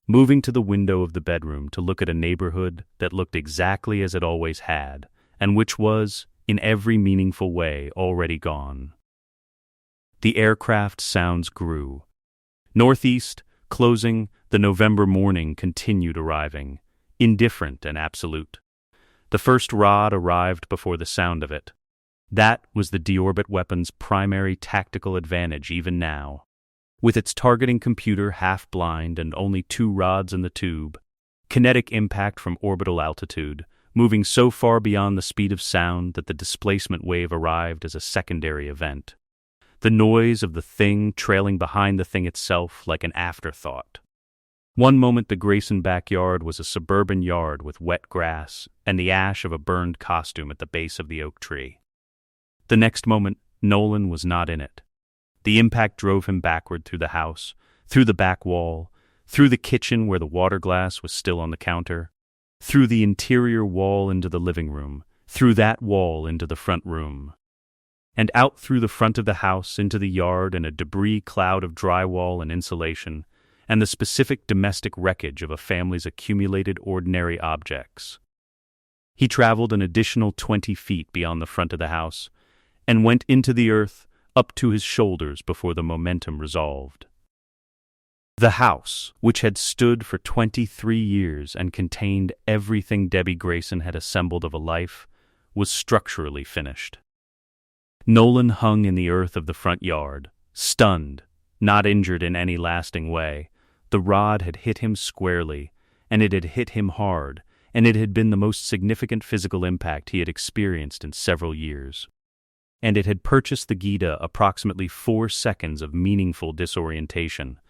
moving to the window of the bedroom to look at a neighborhood that looked exactly as it always had, and which was, in every meaningful way, already gone. The aircraft sounds grew. Northeast, closing, the November morning continued arriving, indifferent and absolute. The first rod arrived before the sound of it. That was the deorbit weapon's primary tactical advantage even now. With its targeting computer half-blind and only 2 rods in the tube, kinetic impact from orbital altitude, moving so far beyond the speed of sound that the displacement wave arrived as a secondary event. The noise of the thing trailing behind the thing itself like an afterthought. One moment the Grayson backyard was a suburban yard with wet grass and the ash of a burned costume at the base of the oak tree. The next moment, Nolan was not in it. The impact drove him backward through the house, through the back wall, through the kitchen where the water glass was still on the counter, through the interior wall into the living room, through that wall into the front room, and out through the front of the house into the yard in a debris cloud of drywall and insulation, and the specific domestic wreckage of a family's accumulated ordinary objects. He traveled an additional 20 feet beyond the front of the house, and went into the earth up to his shoulders before the momentum resolved. The house, which had stood for 23 years and contained everything Debbie Grayson had assembled of a life, was structurally finished. Nolan hung in the earth of the front yard, stunned, not injured in any lasting way. The rod had hit him squarely, and it had hit him hard, and it had been the most significant physical impact he had experienced in several years. And it had purchased the Gita approximately 4 seconds of meaningful disorientation,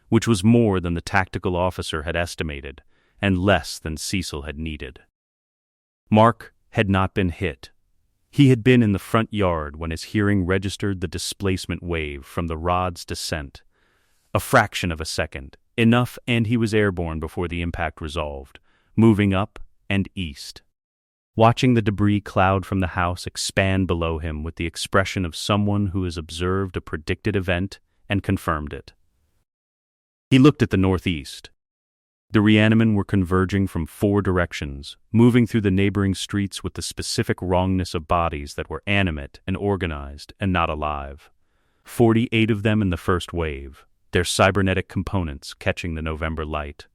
which was more than the tactical officer had estimated, and less than Cecil had needed. Mark had not been hit. He had been in the front yard when his hearing registered the displacement wave from the rod's descent. A fraction of a second, enough, and he was airborne before the impact resolved, moving up and east. Watching the debris cloud from the house expand below him with the expression of someone who has observed a predicted event and confirmed it. He looked at the northeast. The Reanimen were converging from 4 directions, moving through the neighboring streets with the specific wrongness of bodies that were animate and organized and not alive. 48 of them in the first wave, their cybernetic components catching the November light.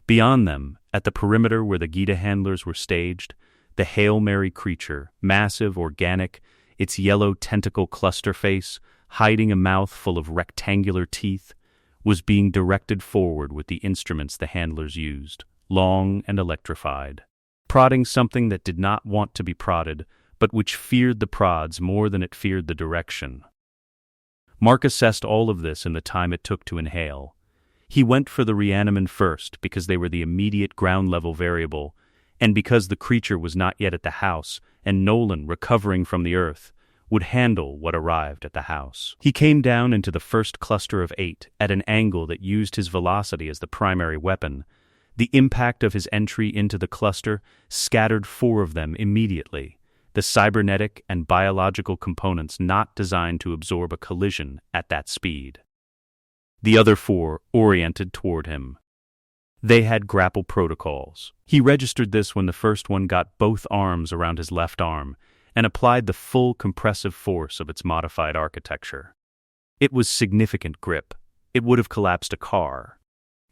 Beyond them, at the perimeter where the Gita handlers were staged, the Hail Mary creature, massive, organic, its yellow tentacle cluster face, hiding a mouth full of rectangular teeth, was being directed forward with the instruments the handlers used, long and electrified, prodding something that did not want to be prodded, but which feared the prods more than it feared the direction. Mark assessed all of this in the time it took to inhale. He went for the Reanimen first because they were the immediate ground-level variable, and because the creature was not yet at the house, and Nolan, recovering from the earth, would handle what arrived at the house. He came down into the first cluster of 8 at an angle that used his velocity as the primary weapon. The impact of his entry into the cluster scattered 4 of them immediately, the cybernetic and biological components not designed to absorb a collision at that speed. The other 4 oriented toward him. They had grapple protocols. He registered this when the first one got both arms around his left arm and applied the full compressive force of its modified architecture. It was significant grip. It would have collapsed a car.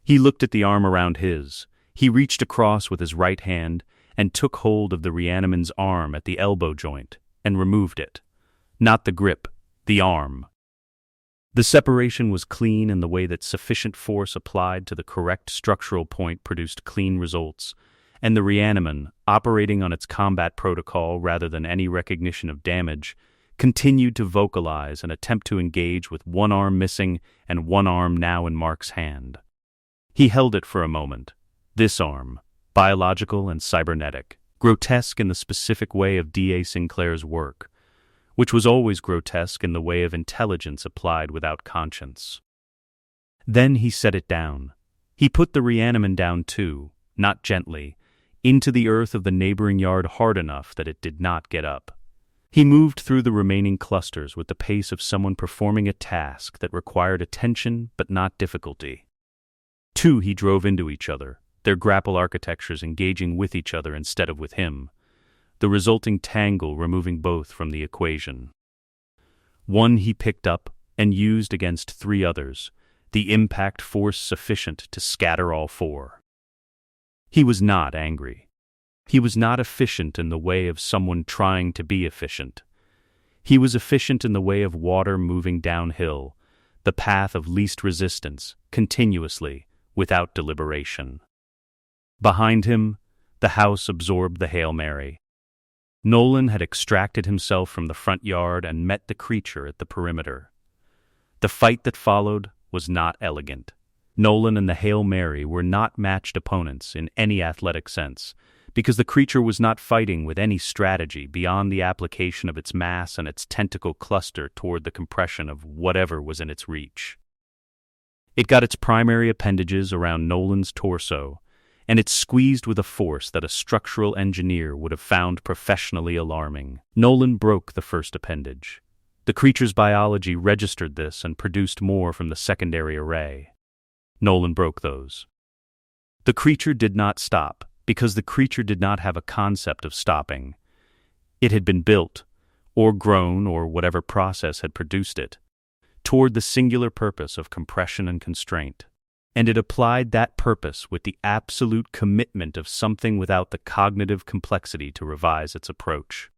He looked at the arm around his. He reached across with his right hand and took hold of the Reanimen's arm at the elbow joint and removed it. Not the grip, the arm. The separation was clean in the way that sufficient force applied to the correct structural point produced clean results, and the Reaniman, operating on its combat protocol rather than any recognition of damage, continued to vocalize and attempt to engage with one arm missing and one arm now in Mark's hand. He held it for a moment. This arm, biological and cybernetic, grotesque in the specific way of D.A. Sinclair's work, which was always grotesque in the way of intelligence applied without conscience. Then he set it down. He put the Reaniman down too, not gently, into the earth of the neighboring yard hard enough that it did not get up. He moved through the remaining clusters with the pace of someone performing a task that required attention but not difficulty. Two he drove into each other, their grapple architectures engaging with each other instead of with him, the resulting tangle removing both from the equation. One he picked up and used against three others, the impact force sufficient to scatter all four. He was not angry. He was not efficient in the way of someone trying to be efficient. He was efficient in the way of water moving downhill, the path of least resistance, continuously, without deliberation. Behind him, the house absorbed the Hail Mary. Nolan had extracted himself from the front yard and met the creature at the perimeter. The fight that followed was not elegant. Nolan and the Hail Mary were not matched opponents in any athletic sense, because the creature was not fighting with any strategy beyond the application of its mass and its tentacle cluster toward the compression of whatever was in its reach. It got its primary appendages around Nolan's torso, and it squeezed with a force that a structural engineer would have found professionally alarming. Nolan broke the first appendage. The creature's biology registered this and produced more from the secondary array. Nolan broke those. The creature did not stop, because the creature did not have a concept of stopping. It had been built, or grown, or whatever process had produced it, toward the singular purpose of compression and constraint. And it applied that purpose with the absolute commitment of something without the cognitive complexity to revise its approach.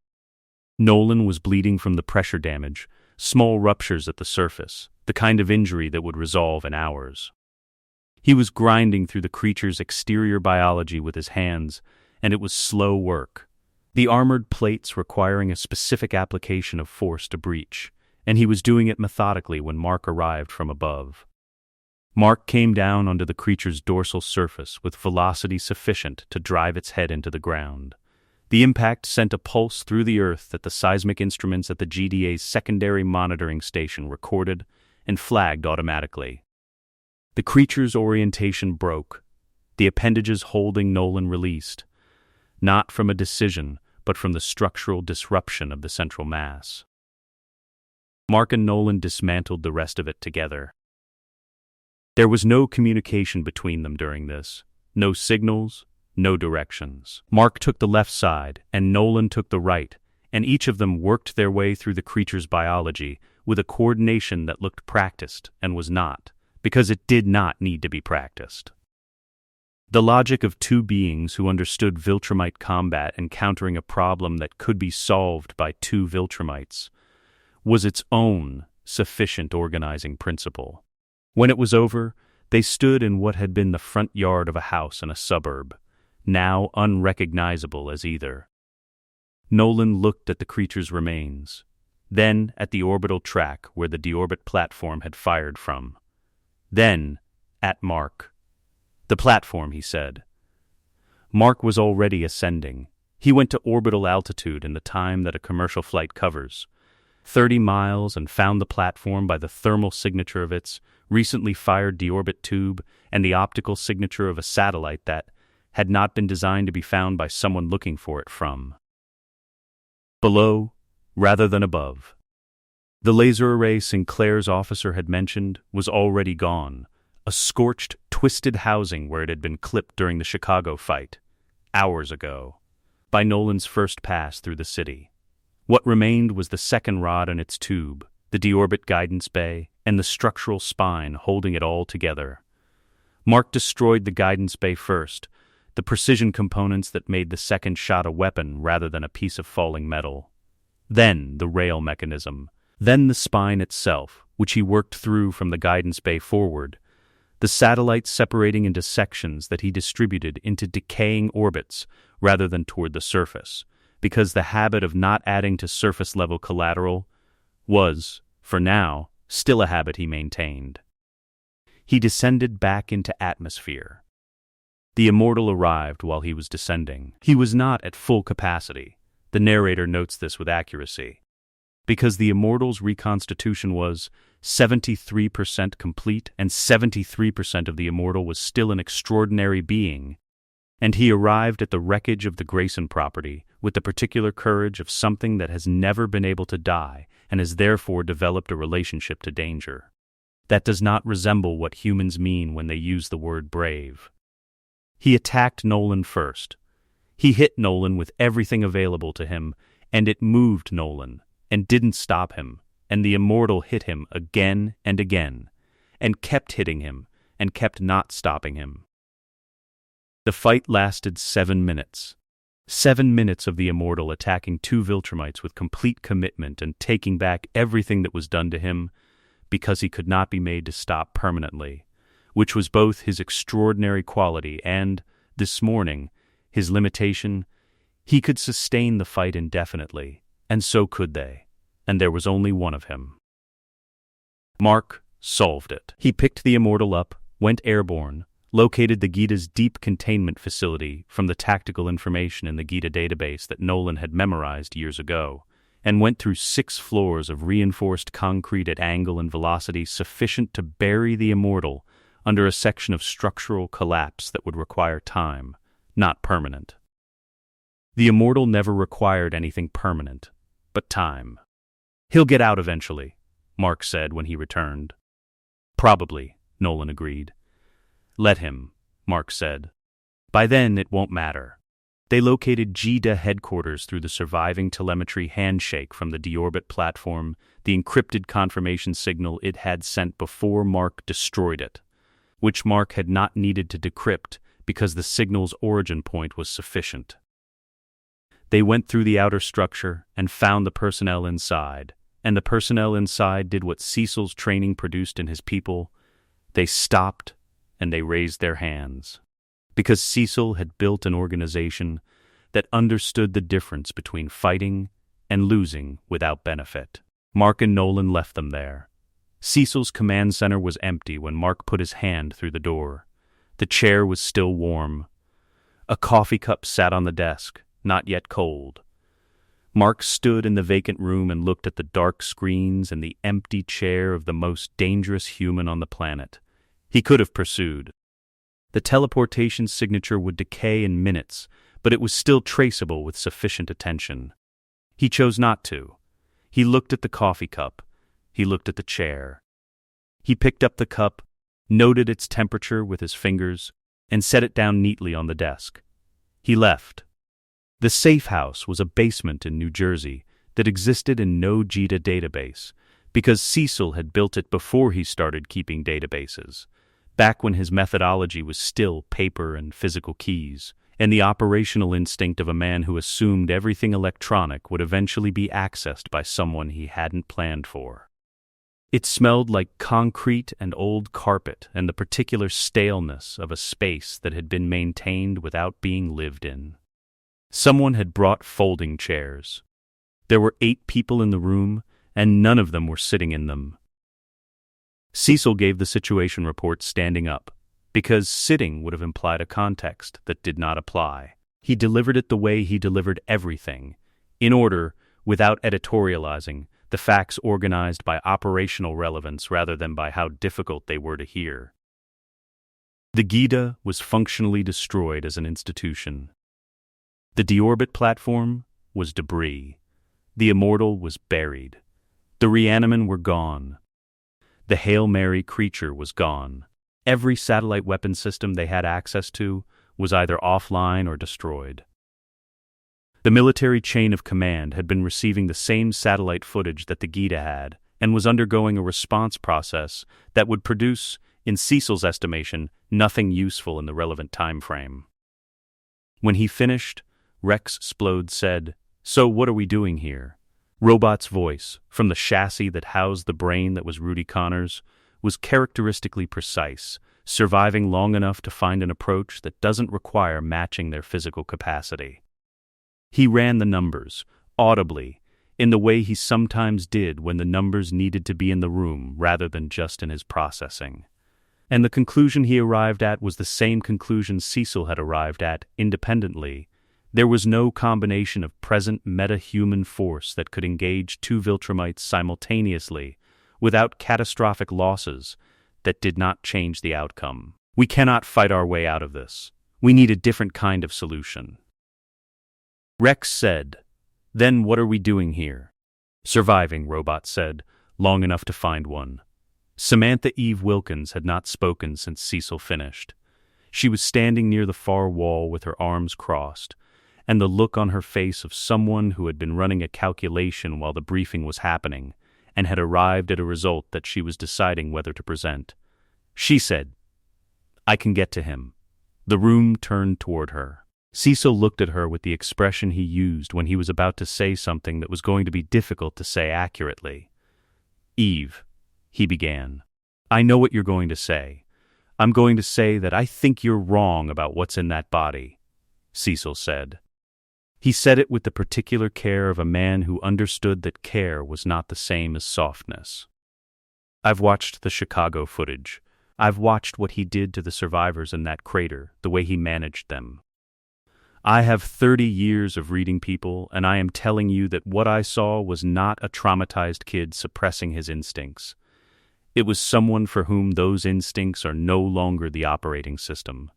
Nolan was bleeding from the pressure damage, small ruptures at the surface, the kind of injury that would resolve in hours. He was grinding through the creature's exterior biology with his hands, and it was slow work, the armored plates requiring a specific application of force to breach, and he was doing it methodically when Mark arrived from above. Mark came down onto the creature's dorsal surface with velocity sufficient to drive its head into the ground. The impact sent a pulse through the earth that the seismic instruments at the GDA's secondary monitoring station recorded and flagged automatically. The creature's orientation broke, the appendages holding Nolan released, not from a decision, but from the structural disruption of the central mass. Mark and Nolan dismantled the rest of it together. There was no communication between them during this, no signals, no directions. Mark took the left side, and Nolan took the right, and each of them worked their way through the creature's biology with a coordination that looked practiced and was not, because it did not need to be practiced. The logic of two beings who understood Viltrumite combat encountering a problem that could be solved by two Viltrumites was its own sufficient organizing principle. When it was over, they stood in what had been the front yard of a house in a suburb, now unrecognizable as either. Nolan looked at the creature's remains, then at the orbital track where the deorbit platform had fired from. Then, at Mark. "The platform," he said. Mark was already ascending. He went to orbital altitude in the time that a commercial flight covers, 30 miles, and found the platform by the thermal signature of its recently fired deorbit tube and the optical signature of a satellite that had not been designed to be found by someone looking for it from below rather than above. The laser array Sinclair's officer had mentioned was already gone, a scorched, twisted housing where it had been clipped during the Chicago fight, hours ago, by Nolan's first pass through the city. What remained was the second rod and its tube, the deorbit guidance bay, and the structural spine holding it all together. Mark destroyed the guidance bay first, the precision components that made the second shot a weapon rather than a piece of falling metal. Then the rail mechanism. Then the spine itself, which he worked through from the guidance bay forward, the satellites separating into sections that he distributed into decaying orbits rather than toward the surface, because the habit of not adding to surface-level collateral was, for now, still a habit he maintained. He descended back into atmosphere. The Immortal arrived while he was descending. He was not at full capacity. The narrator notes this with accuracy, because the Immortal's reconstitution was 73% complete, and 73% of the Immortal was still an extraordinary being, and he arrived at the wreckage of the Grayson property with the particular courage of something that has never been able to die and has therefore developed a relationship to danger. That does not resemble what humans mean when they use the word brave. He attacked Nolan first. He hit Nolan with everything available to him, and it moved Nolan, and didn't stop him, and the Immortal hit him again and again, and kept hitting him, and kept not stopping him. The fight lasted 7 minutes. 7 minutes of the Immortal attacking 2 Viltrumites with complete commitment and taking back everything that was done to him because he could not be made to stop permanently, which was both his extraordinary quality and, this morning, his limitation. He could sustain the fight indefinitely, and so could they, and there was only one of him. Mark solved it. He picked the Immortal up, went airborne, located the Gita's deep containment facility from the tactical information in the Gita database that Nolan had memorized years ago, and went through 6 floors of reinforced concrete at angle and velocity sufficient to bury the Immortal under a section of structural collapse that would require time, not permanent. The Immortal never required anything permanent, but time. "He'll get out eventually," Mark said when he returned. "Probably," Nolan agreed. "Let him," Mark said. "By then it won't matter." They located GIDA headquarters through the surviving telemetry handshake from the deorbit platform, the encrypted confirmation signal it had sent before Mark destroyed it, which Mark had not needed to decrypt because the signal's origin point was sufficient. They went through the outer structure and found the personnel inside, and the personnel inside did what Cecil's training produced in his people. They stopped and they raised their hands, because Cecil had built an organization that understood the difference between fighting and losing without benefit. Mark and Nolan left them there. Cecil's command center was empty when Mark put his hand through the door. The chair was still warm. A coffee cup sat on the desk, not yet cold. Mark stood in the vacant room and looked at the dark screens and the empty chair of the most dangerous human on the planet. He could have pursued. The teleportation signature would decay in minutes, but it was still traceable with sufficient attention. He chose not to. He looked at the coffee cup. He looked at the chair. He picked up the cup, noted its temperature with his fingers, and set it down neatly on the desk. He left. The safe house was a basement in New Jersey that existed in no GIDA database, because Cecil had built it before he started keeping databases, back when his methodology was still paper and physical keys, and the operational instinct of a man who assumed everything electronic would eventually be accessed by someone he hadn't planned for. It smelled like concrete and old carpet and the particular staleness of a space that had been maintained without being lived in. Someone had brought folding chairs. There were 8 people in the room, and none of them were sitting in them. Cecil gave the situation report standing up, because sitting would have implied a context that did not apply. He delivered it the way he delivered everything, in order, without editorializing, the facts organized by operational relevance rather than by how difficult they were to hear. The GIDA was functionally destroyed as an institution. The deorbit platform was debris. The Immortal was buried. The Reaniman were gone. The Hail Mary creature was gone. Every satellite weapon system they had access to was either offline or destroyed. The military chain of command had been receiving the same satellite footage that the GIDA had, and was undergoing a response process that would produce, in Cecil's estimation, nothing useful in the relevant time frame. When he finished, Rex Splode said, "So what are we doing here?" Robot's voice, from the chassis that housed the brain that was Rudy Connor's, was characteristically precise, surviving long enough to find an approach that doesn't require matching their physical capacity. He ran the numbers, audibly, in the way he sometimes did when the numbers needed to be in the room rather than just in his processing. And the conclusion he arrived at was the same conclusion Cecil had arrived at independently. There was no combination of present meta-human force that could engage two Viltrumites simultaneously without catastrophic losses that did not change the outcome. We cannot fight our way out of this. We need a different kind of solution. Rex said, "Then what are we doing here?" "Surviving," Robot said, "long enough to find one." Samantha Eve Wilkins had not spoken since Cecil finished. She was standing near the far wall with her arms crossed, and the look on her face of someone who had been running a calculation while the briefing was happening and had arrived at a result that she was deciding whether to present. She said, "I can get to him." The room turned toward her. Cecil looked at her with the expression he used when he was about to say something that was going to be difficult to say accurately. "Eve," he began, "I know what you're going to say. I'm going to say that I think you're wrong about what's in that body," Cecil said. He said it with the particular care of a man who understood that care was not the same as softness. "I've watched the Chicago footage. I've watched what he did to the survivors in that crater, the way he managed them. I have 30 years of reading people, and I am telling you that what I saw was not a traumatized kid suppressing his instincts. It was someone for whom those instincts are no longer the operating system."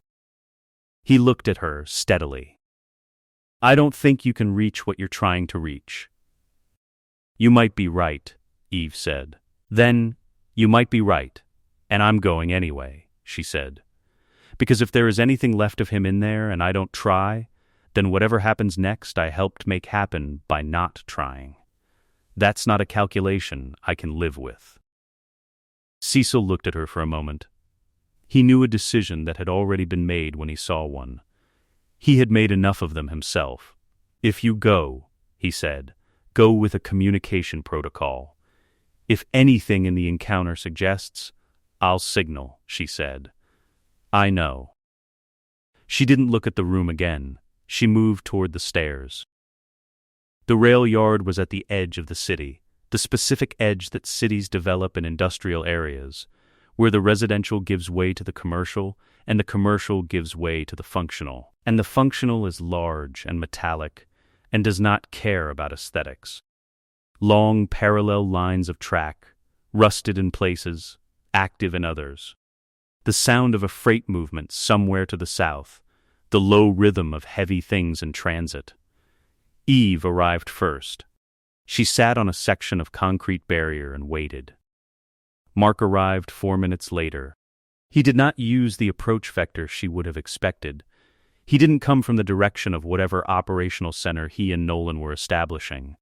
He looked at her steadily. "I don't think you can reach what you're trying to reach." "You might be right," Eve said. "Then, you might be right, and I'm going anyway," she said. "Because if there is anything left of him in there and I don't try, then whatever happens next I helped make happen by not trying. That's not a calculation I can live with." Cecil looked at her for a moment. He knew a decision that had already been made when he saw one. He had made enough of them himself. "If you go," he said, "go with a communication protocol. If anything in the encounter suggests, I'll signal," she said. "I know." She didn't look at the room again. She moved toward the stairs. The rail yard was at the edge of the city, the specific edge that cities develop in industrial areas, where the residential gives way to the commercial, and the commercial gives way to the functional. And the functional is large and metallic, and does not care about aesthetics. Long parallel lines of track, rusted in places, active in others. The sound of a freight movement somewhere to the south, the low rhythm of heavy things in transit. Eve arrived first. She sat on a section of concrete barrier and waited. Mark arrived 4 minutes later. He did not use the approach vector she would have expected. He didn't come from the direction of whatever operational center he and Nolan were establishing.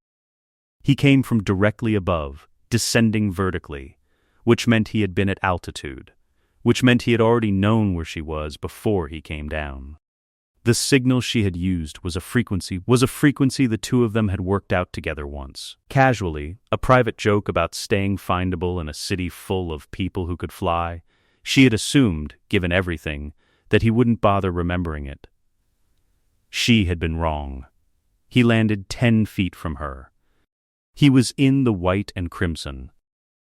He came from directly above, descending vertically, which meant he had been at altitude, which meant he had already known where she was before he came down. The signal she had used was a frequency the two of them had worked out together once. Casually, a private joke about staying findable in a city full of people who could fly. She had assumed, given everything, that he wouldn't bother remembering it. She had been wrong. He landed 10 feet from her. He was in the white and crimson.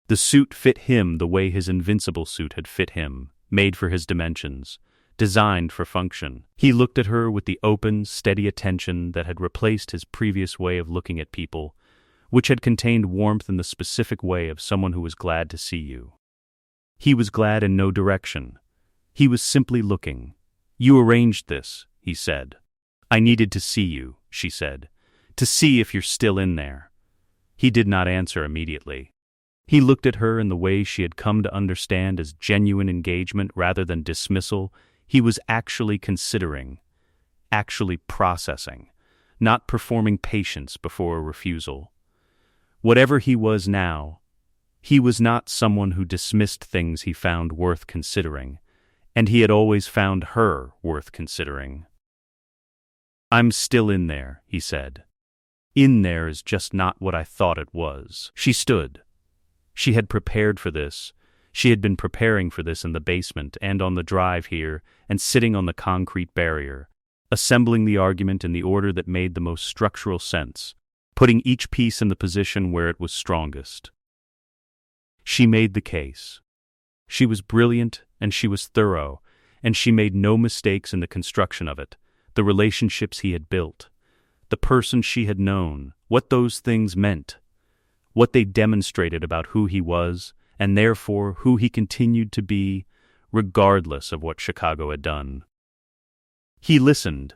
The suit fit him the way his Invincible suit had fit him, made for his dimensions, designed for function. He looked at her with the open, steady attention that had replaced his previous way of looking at people, which had contained warmth in the specific way of someone who was glad to see you. He was glad in no direction. He was simply looking. "You arranged this," he said. "I needed to see you," she said, "to see if you're still in there." He did not answer immediately. He looked at her in the way she had come to understand as genuine engagement rather than dismissal. He was actually considering, actually processing, not performing patience before a refusal. Whatever he was now, he was not someone who dismissed things he found worth considering, and he had always found her worth considering. "I'm still in there," he said. In there is just not what I thought it was. She stood. She had prepared for this. She had been preparing for this in the basement and on the drive here and sitting on the concrete barrier, assembling the argument in the order that made the most structural sense, putting each piece in the position where it was strongest. She made the case. She was brilliant and she was thorough, and she made no mistakes in the construction of it, the relationships he had built, the person she had known, what those things meant, what they demonstrated about who he was, and therefore who he continued to be, regardless of what Chicago had done. He listened.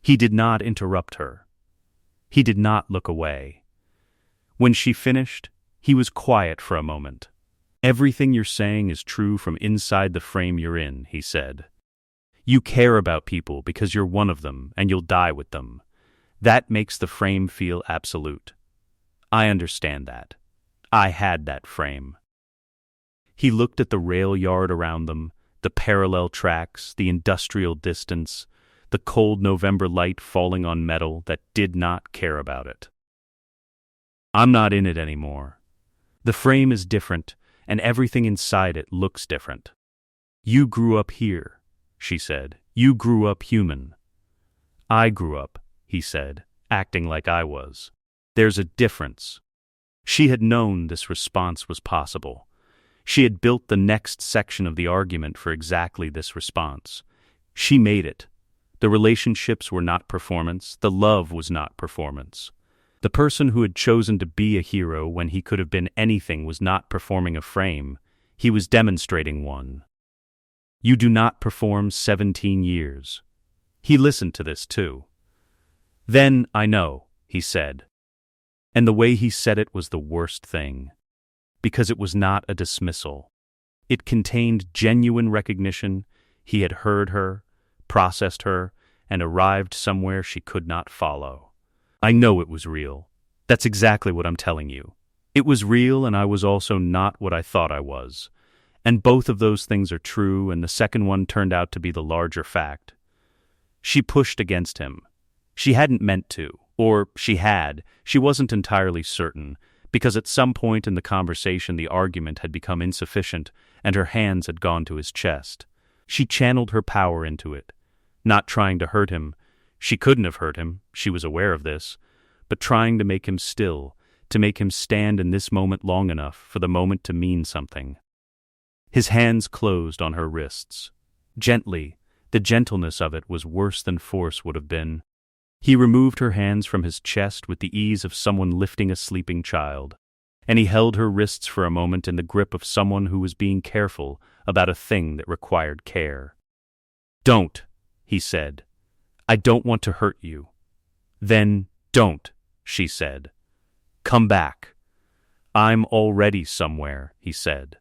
He did not interrupt her. He did not look away. When she finished, he was quiet for a moment. "Everything you're saying is true from inside the frame you're in," he said. "You care about people because you're one of them and you'll die with them. That makes the frame feel absolute. I understand that. I had that frame." He looked at the rail yard around them, the parallel tracks, the industrial distance, the cold November light falling on metal that did not care about it. "I'm not in it anymore. The frame is different, and everything inside it looks different. You grew up here," she said. "You grew up human." "I grew up," he said, acting like I was. "There's a difference." She had known this response was possible. She had built the next section of the argument for exactly this response. She made it. The relationships were not performance. The love was not performance. The person who had chosen to be a hero when he could have been anything was not performing a frame. He was demonstrating one. "You do not perform 17 years. He listened to this too. "Then I know," he said. And the way he said it was the worst thing. Because it was not a dismissal. It contained genuine recognition. He had heard her, processed her, and arrived somewhere she could not follow. "I know it was real. That's exactly what I'm telling you. It was real, and I was also not what I thought I was. And both of those things are true, and the second one turned out to be the larger fact." She pushed against him. She hadn't meant to, or she had, she wasn't entirely certain, because at some point in the conversation the argument had become insufficient and her hands had gone to his chest. She channeled her power into it, not trying to hurt him. She couldn't have hurt him, she was aware of this, but trying to make him still, to make him stand in this moment long enough for the moment to mean something. His hands closed on her wrists. Gently, the gentleness of it was worse than force would have been. He removed her hands from his chest with the ease of someone lifting a sleeping child, and he held her wrists for a moment in the grip of someone who was being careful about a thing that required care. "Don't," he said. "I don't want to hurt you." "Then don't," she said. "Come back." "I'm already somewhere," he said.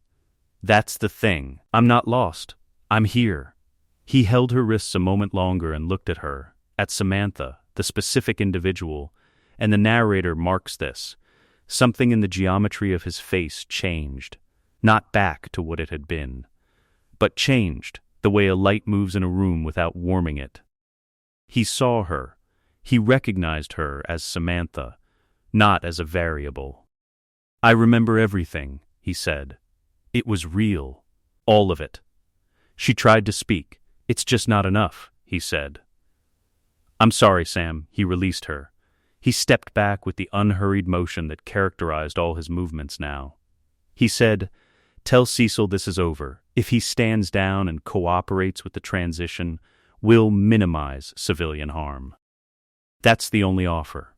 "That's the thing. I'm not lost. I'm here." He held her wrists a moment longer and looked at her, at Samantha, the specific individual, and the narrator marks this. Something in the geometry of his face changed, not back to what it had been, but changed, the way a light moves in a room without warming it. He saw her. He recognized her as Samantha, not as a variable. "I remember everything," he said. "It was real. All of it." She tried to speak. "It's just not enough," he said. "I'm sorry, Sam." He released her. He stepped back with the unhurried motion that characterized all his movements now. He said, "Tell Cecil this is over. If he stands down and cooperates with the transition, we'll minimize civilian harm. That's the only offer."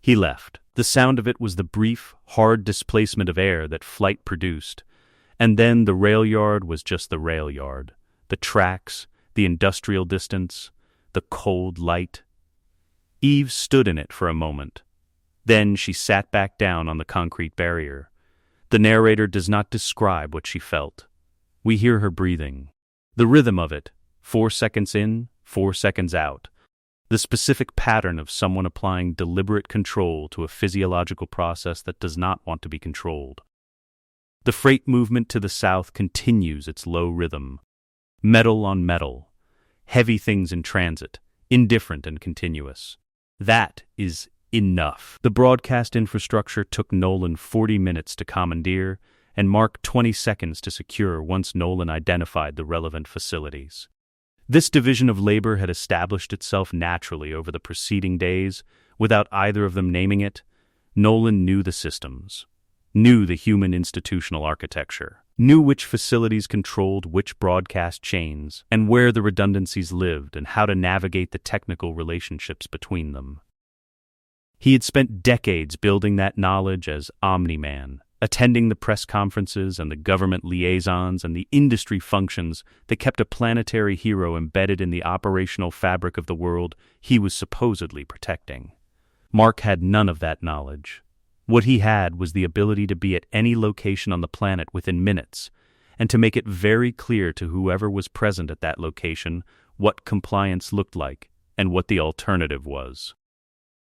He left. The sound of it was the brief, hard displacement of air that flight produced, and then the rail yard was just the rail yard, the tracks, the industrial distance, the cold light. Eve stood in it for a moment. Then she sat back down on the concrete barrier. The narrator does not describe what she felt. We hear her breathing. The rhythm of it, 4 seconds in, 4 seconds out. The specific pattern of someone applying deliberate control to a physiological process that does not want to be controlled. The freight movement to the south continues its low rhythm. Metal on metal. Heavy things in transit, indifferent and continuous. That is Enough. The broadcast infrastructure took Nolan 40 minutes to commandeer, and Mark 20 seconds to secure once Nolan identified the relevant facilities. This division of labor had established itself naturally over the preceding days, without either of them naming it. Nolan knew the systems, knew the human institutional architecture, knew which facilities controlled which broadcast chains, and where the redundancies lived and how to navigate the technical relationships between them. He had spent decades building that knowledge as Omni-Man, attending the press conferences and the government liaisons and the industry functions that kept a planetary hero embedded in the operational fabric of the world he was supposedly protecting. Mark had none of that knowledge. What he had was the ability to be at any location on the planet within minutes, and to make it very clear to whoever was present at that location what compliance looked like and what the alternative was.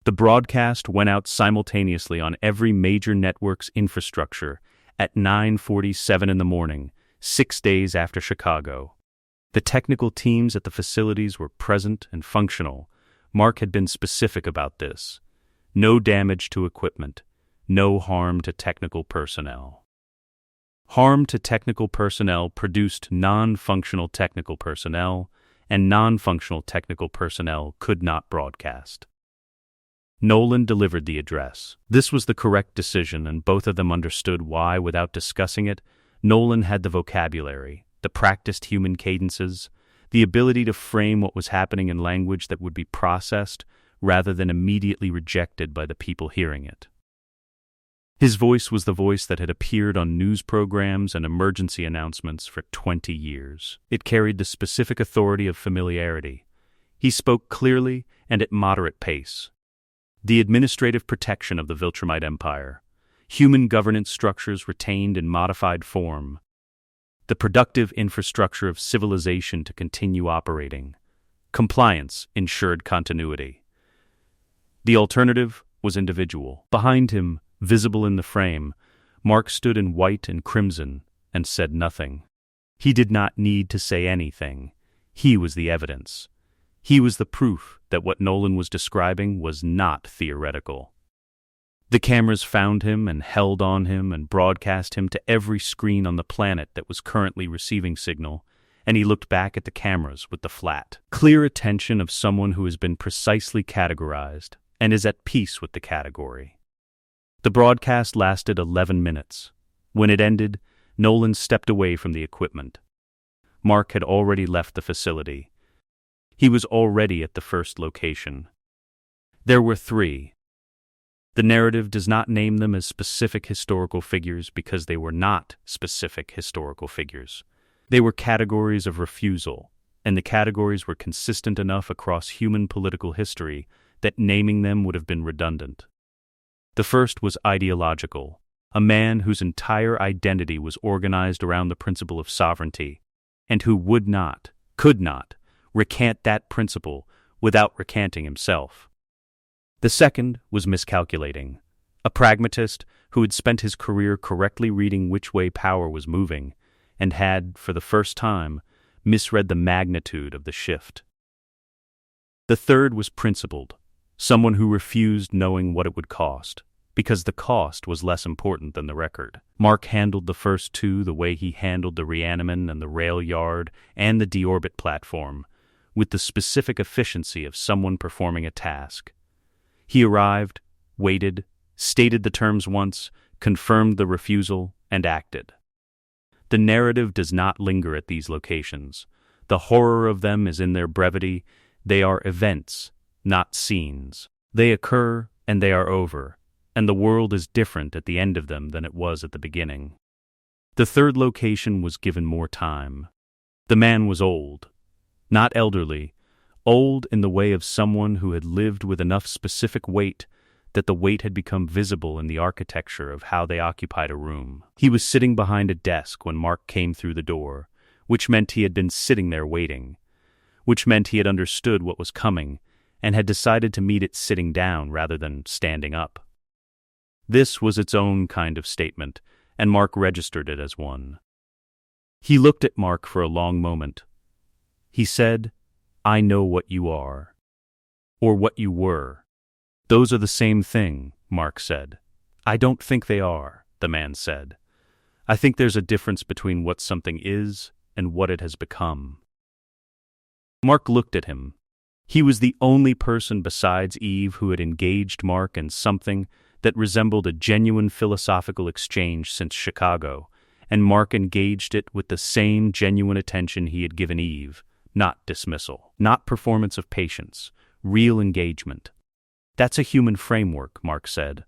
The broadcast went out simultaneously on every major network's infrastructure at 9:47 in the morning, 6 days after Chicago. The technical teams at the facilities were present and functional. Mark had been specific about this. No damage to equipment, no harm to technical personnel. Harm to technical personnel produced non-functional technical personnel, and non-functional technical personnel could not broadcast. Nolan delivered the address. This was the correct decision, and both of them understood why without discussing it. Nolan had the vocabulary, the practiced human cadences, the ability to frame what was happening in language that would be processed rather than immediately rejected by the people hearing it. His voice was the voice that had appeared on news programs and emergency announcements for 20 years. It carried the specific authority of familiarity. He spoke clearly and at moderate pace. The administrative protection of the Viltrumite Empire, human governance structures retained in modified form, the productive infrastructure of civilization to continue operating, compliance ensured continuity. The alternative was individual. Behind him, visible in the frame, Mark stood in white and crimson and said nothing. He did not need to say anything. He was the evidence. He was the proof that what Nolan was describing was not theoretical. The cameras found him and held on him and broadcast him to every screen on the planet that was currently receiving signal, and he looked back at the cameras with the flat, clear attention of someone who has been precisely categorized and is at peace with the category. The broadcast lasted 11 minutes. When it ended, Nolan stepped away from the equipment. Mark had already left the facility. He was already at the first location. There were 3. The narrative does not name them as specific historical figures because they were not specific historical figures. They were categories of refusal, and the categories were consistent enough across human political history that naming them would have been redundant. The first was ideological, a man whose entire identity was organized around the principle of sovereignty, and who would not, could not, recant that principle without recanting himself. The second was miscalculating, a pragmatist who had spent his career correctly reading which way power was moving, and had, for the first time, misread the magnitude of the shift. The third was principled, someone who refused knowing what it would cost, because the cost was less important than the record. Mark handled the first 2 the way he handled the reaniman and the rail yard and the deorbit platform, with the specific efficiency of someone performing a task. He arrived, waited, stated the terms once, confirmed the refusal, and acted. The narrative does not linger at these locations. The horror of them is in their brevity. They are events, not scenes. They occur, and they are over, and the world is different at the end of them than it was at the beginning. The third location was given more time. The man was old. Not elderly, old in the way of someone who had lived with enough specific weight that the weight had become visible in the architecture of how they occupied a room. He was sitting behind a desk when Mark came through the door, which meant he had been sitting there waiting, which meant he had understood what was coming and had decided to meet it sitting down rather than standing up. This was its own kind of statement, and Mark registered it as one. He looked at Mark for a long moment. He said, "I know what you are, or what you were." Those are the same thing, Mark said. I don't think they are, the man said. I think there's a difference between what something is and what it has become. Mark looked at him. He was the only person besides Eve who had engaged Mark in something that resembled a genuine philosophical exchange since Chicago, and Mark engaged it with the same genuine attention he had given Eve, not dismissal, not performance of patience, real engagement. That's a human framework, Mark said.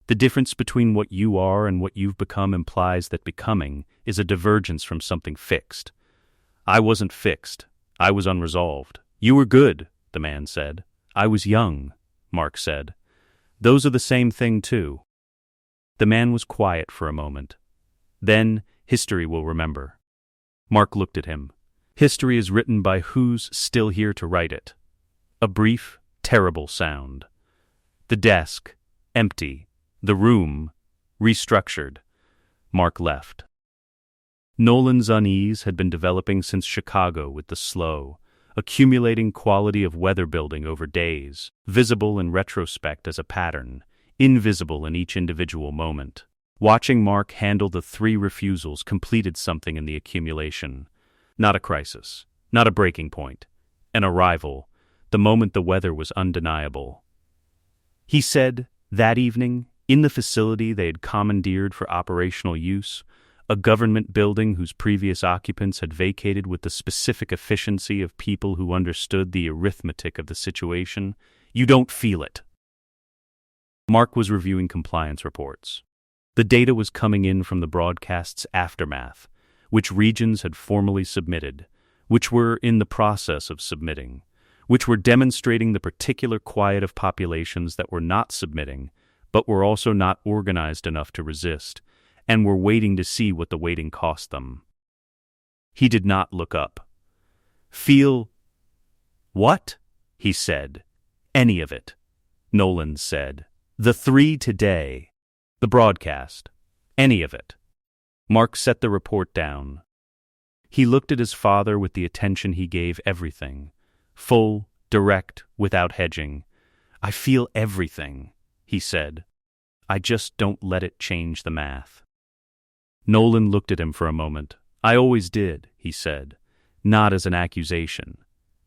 The difference between what you are and what you've become implies that becoming is a divergence from something fixed. I wasn't fixed. I was unresolved. You were good, the man said. I was young, Mark said. Those are the same thing, too. The man was quiet for a moment. Then, history will remember. Mark looked at him. History is written by who's still here to write it. A brief, terrible sound. The desk, empty. The room, restructured. Mark left. Nolan's unease had been developing since Chicago with the slow, accumulating quality of weather building over days, visible in retrospect as a pattern, invisible in each individual moment. Watching Mark handle the 3 refusals completed something in the accumulation. Not a crisis, not a breaking point, an arrival, the moment the weather was undeniable. He said, that evening, in the facility they had commandeered for operational use, a government building whose previous occupants had vacated with the specific efficiency of people who understood the arithmetic of the situation, you don't feel it. Mark was reviewing compliance reports. The data was coming in from the broadcast's aftermath, which regions had formally submitted, which were in the process of submitting, which were demonstrating the particular quiet of populations that were not submitting, but were also not organized enough to resist, and were waiting to see what the waiting cost them. He did not look up. Feel what? He said. Any of it. Nolan said. The 3 today. The broadcast. Any of it. Mark set the report down. He looked at his father with the attention he gave everything. Full, direct, without hedging. I feel everything, he said. I just don't let it change the math. Nolan looked at him for a moment. I always did, he said. Not as an accusation.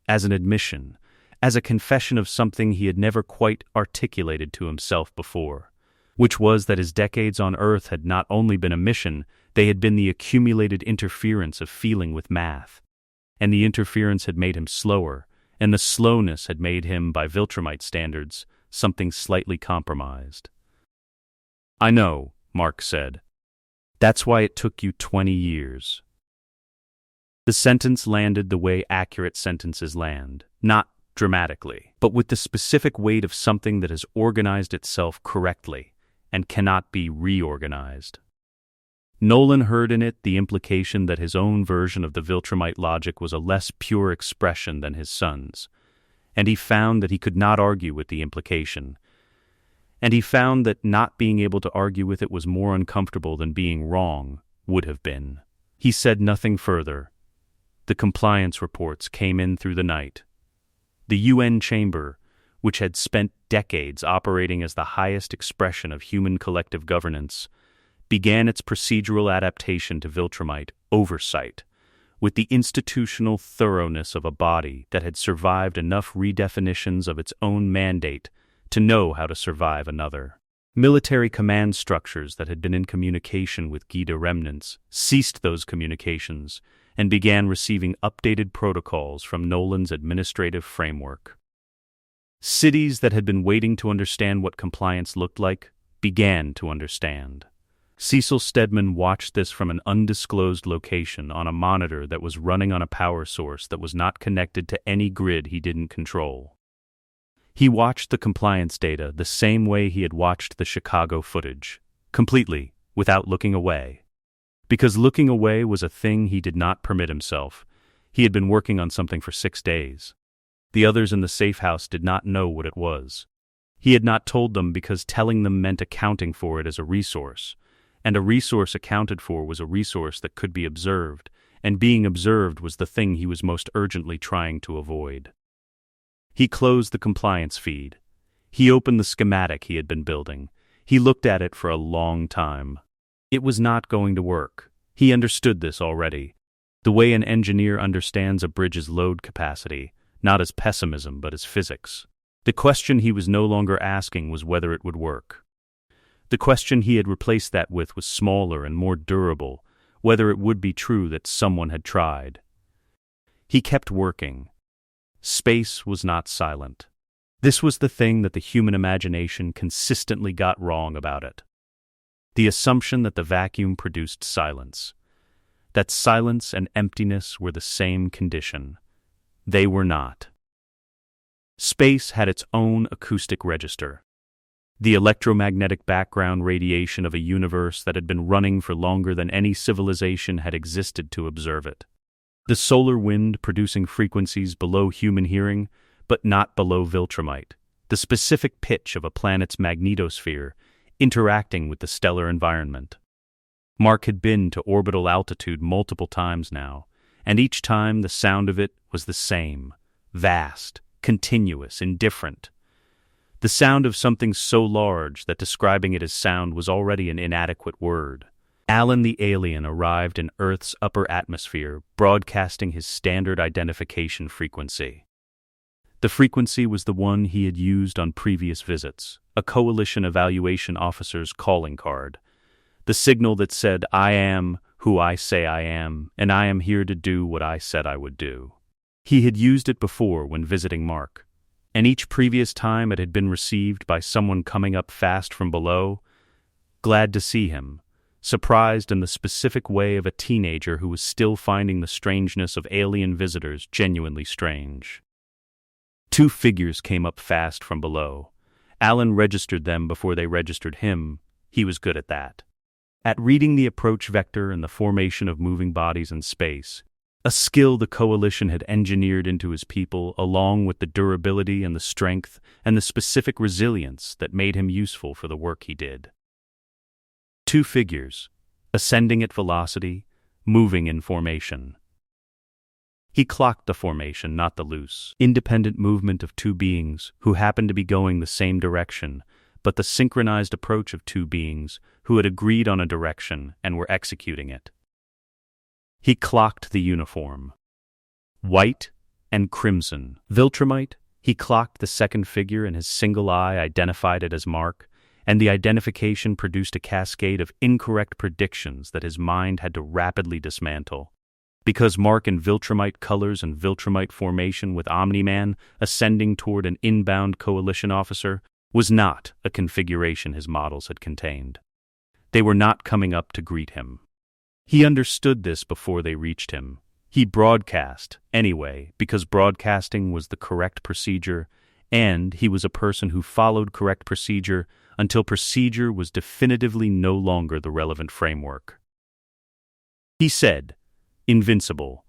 As an admission. As a confession of something he had never quite articulated to himself before. Which was that his decades on Earth had not only been a mission, they had been the accumulated interference of feeling with math. And the interference had made him slower, and the slowness had made him, by Viltrumite standards, something slightly compromised. I know, Mark said. That's why it took you 20 years. The sentence landed the way accurate sentences land, not dramatically, but with the specific weight of something that has organized itself correctly and cannot be reorganized. Nolan heard in it the implication that his own version of the Viltrumite logic was a less pure expression than his son's, and he found that he could not argue with the implication, and he found that not being able to argue with it was more uncomfortable than being wrong would have been. He said nothing further. The compliance reports came in through the night. The UN chamber, which had spent decades operating as the highest expression of human collective governance, began its procedural adaptation to Viltrumite oversight, with the institutional thoroughness of a body that had survived enough redefinitions of its own mandate to know how to survive another. Military command structures that had been in communication with Gita remnants ceased those communications and began receiving updated protocols from Nolan's administrative framework. Cities that had been waiting to understand what compliance looked like began to understand. Cecil Stedman watched this from an undisclosed location on a monitor that was running on a power source that was not connected to any grid he didn't control. He watched the compliance data the same way he had watched the Chicago footage, completely, without looking away. Because looking away was a thing he did not permit himself. He had been working on something for 6 days. The others in the safe house did not know what it was. He had not told them because telling them meant accounting for it as a resource, and a resource accounted for was a resource that could be observed, and being observed was the thing he was most urgently trying to avoid. He closed the compliance feed. He opened the schematic he had been building. He looked at it for a long time. It was not going to work. He understood this already. The way an engineer understands a bridge's load capacity, not as pessimism but as physics. The question he was no longer asking was whether it would work. The question he had replaced that with was smaller and more durable, whether it would be true that someone had tried. He kept working. Space was not silent. This was the thing that the human imagination consistently got wrong about it. The assumption that the vacuum produced silence. That silence and emptiness were the same condition. They were not. Space had its own acoustic register. The electromagnetic background radiation of a universe that had been running for longer than any civilization had existed to observe it. The solar wind producing frequencies below human hearing, but not below Viltrumite. The specific pitch of a planet's magnetosphere interacting with the stellar environment. Mark had been to orbital altitude multiple times now, and each time the sound of it was the same, vast, continuous, indifferent. The sound of something so large that describing it as sound was already an inadequate word. Alan the alien arrived in Earth's upper atmosphere, broadcasting his standard identification frequency. The frequency was the one he had used on previous visits, a coalition evaluation officer's calling card. The signal that said, "I am who I say I am, and I am here to do what I said I would do." He had used it before when visiting Mark, and each previous time it had been received by someone coming up fast from below, glad to see him, surprised in the specific way of a teenager who was still finding the strangeness of alien visitors genuinely strange. Two figures came up fast from below. Alan registered them before they registered him. He was good at that. At reading the approach vector and the formation of moving bodies in space, a skill the coalition had engineered into his people, along with the durability and the strength and the specific resilience that made him useful for the work he did. Two figures, ascending at velocity, moving in formation. He clocked the formation, not the loose, independent movement of two beings who happened to be going the same direction, but the synchronized approach of two beings who had agreed on a direction and were executing it. He clocked the uniform. White and crimson. Viltrumite, he clocked the second figure and his single eye identified it as Mark, and the identification produced a cascade of incorrect predictions that his mind had to rapidly dismantle. Because Mark in Viltrumite colors and Viltrumite formation with Omni-Man ascending toward an inbound coalition officer was not a configuration his models had contained. They were not coming up to greet him. He understood this before they reached him. He broadcast, anyway, because broadcasting was the correct procedure, and he was a person who followed correct procedure until procedure was definitively no longer the relevant framework. He said, "Invincible.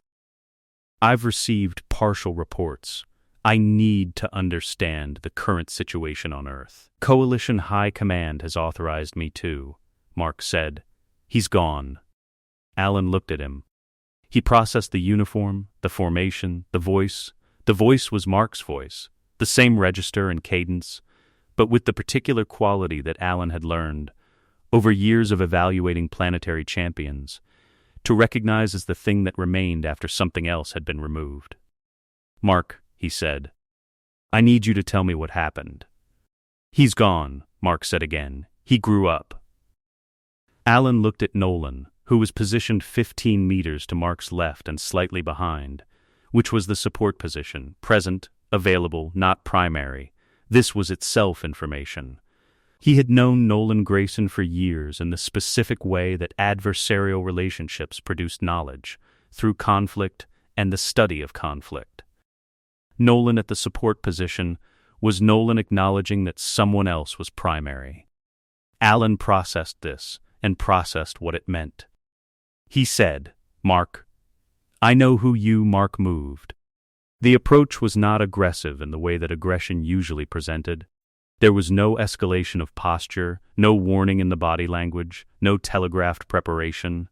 I've received partial reports. I need to understand the current situation on Earth. Coalition High Command has authorized me to," Mark said. "He's gone." Alan looked at him. He processed the uniform, the formation, the voice. The voice was Mark's voice, the same register and cadence, but with the particular quality that Alan had learned, over years of evaluating planetary champions, to recognize as the thing that remained after something else had been removed. "Mark," he said, "I need you to tell me what happened." "He's gone," Mark said again. "He grew up." Alan looked at Nolan, who was positioned 15 meters to Mark's left and slightly behind, which was the support position, present, available, not primary. This was itself information. He had known Nolan Grayson for years in the specific way that adversarial relationships produced knowledge, through conflict and the study of conflict. Nolan at the support position was Nolan acknowledging that someone else was primary. Alan processed this and processed what it meant. He said, "Mark, I know who you, Mark, moved." The approach was not aggressive in the way that aggression usually presented. There was no escalation of posture, no warning in the body language, no telegraphed preparation.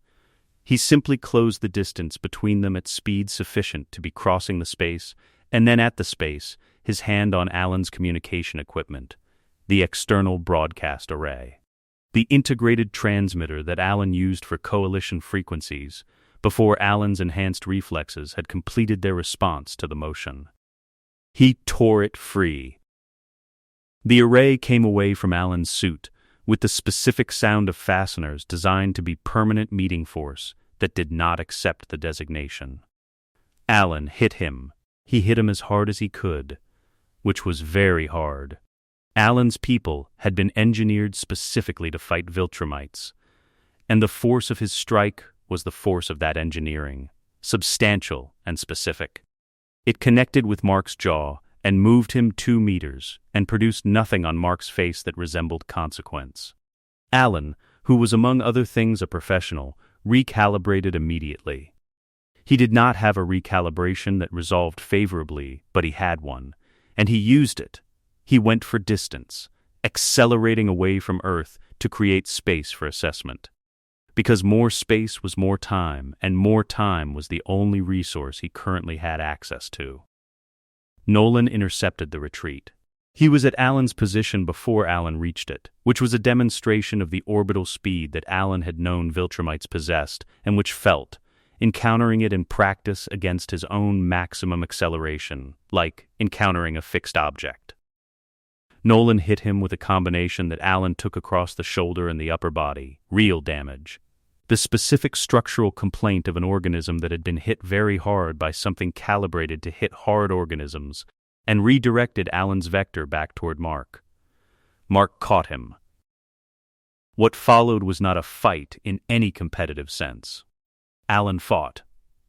He simply closed the distance between them at speed sufficient to be crossing the space, and then at the space, his hand on Alan's communication equipment, the external broadcast array. The integrated transmitter that Alan used for coalition frequencies before Alan's enhanced reflexes had completed their response to the motion. He tore it free. The array came away from Alan's suit with the specific sound of fasteners designed to be permanent meeting force that did not accept the designation. Alan hit him. He hit him as hard as he could, which was very hard. Alan's people had been engineered specifically to fight Viltrumites, and the force of his strike was the force of that engineering, substantial and specific. It connected with Mark's jaw and moved him 2 meters and produced nothing on Mark's face that resembled consequence. Alan, who was among other things a professional, recalibrated immediately. He did not have a recalibration that resolved favorably, but he had one, and he used it. He went for distance, accelerating away from Earth to create space for assessment. Because more space was more time, and more time was the only resource he currently had access to. Nolan intercepted the retreat. He was at Alan's position before Alan reached it, which was a demonstration of the orbital speed that Alan had known Viltrumites possessed and which felt, encountering it in practice against his own maximum acceleration, like encountering a fixed object. Nolan hit him with a combination that Alan took across the shoulder and the upper body, real damage. The specific structural complaint of an organism that had been hit very hard by something calibrated to hit hard organisms, and redirected Alan's vector back toward Mark. Mark caught him. What followed was not a fight in any competitive sense. Alan fought.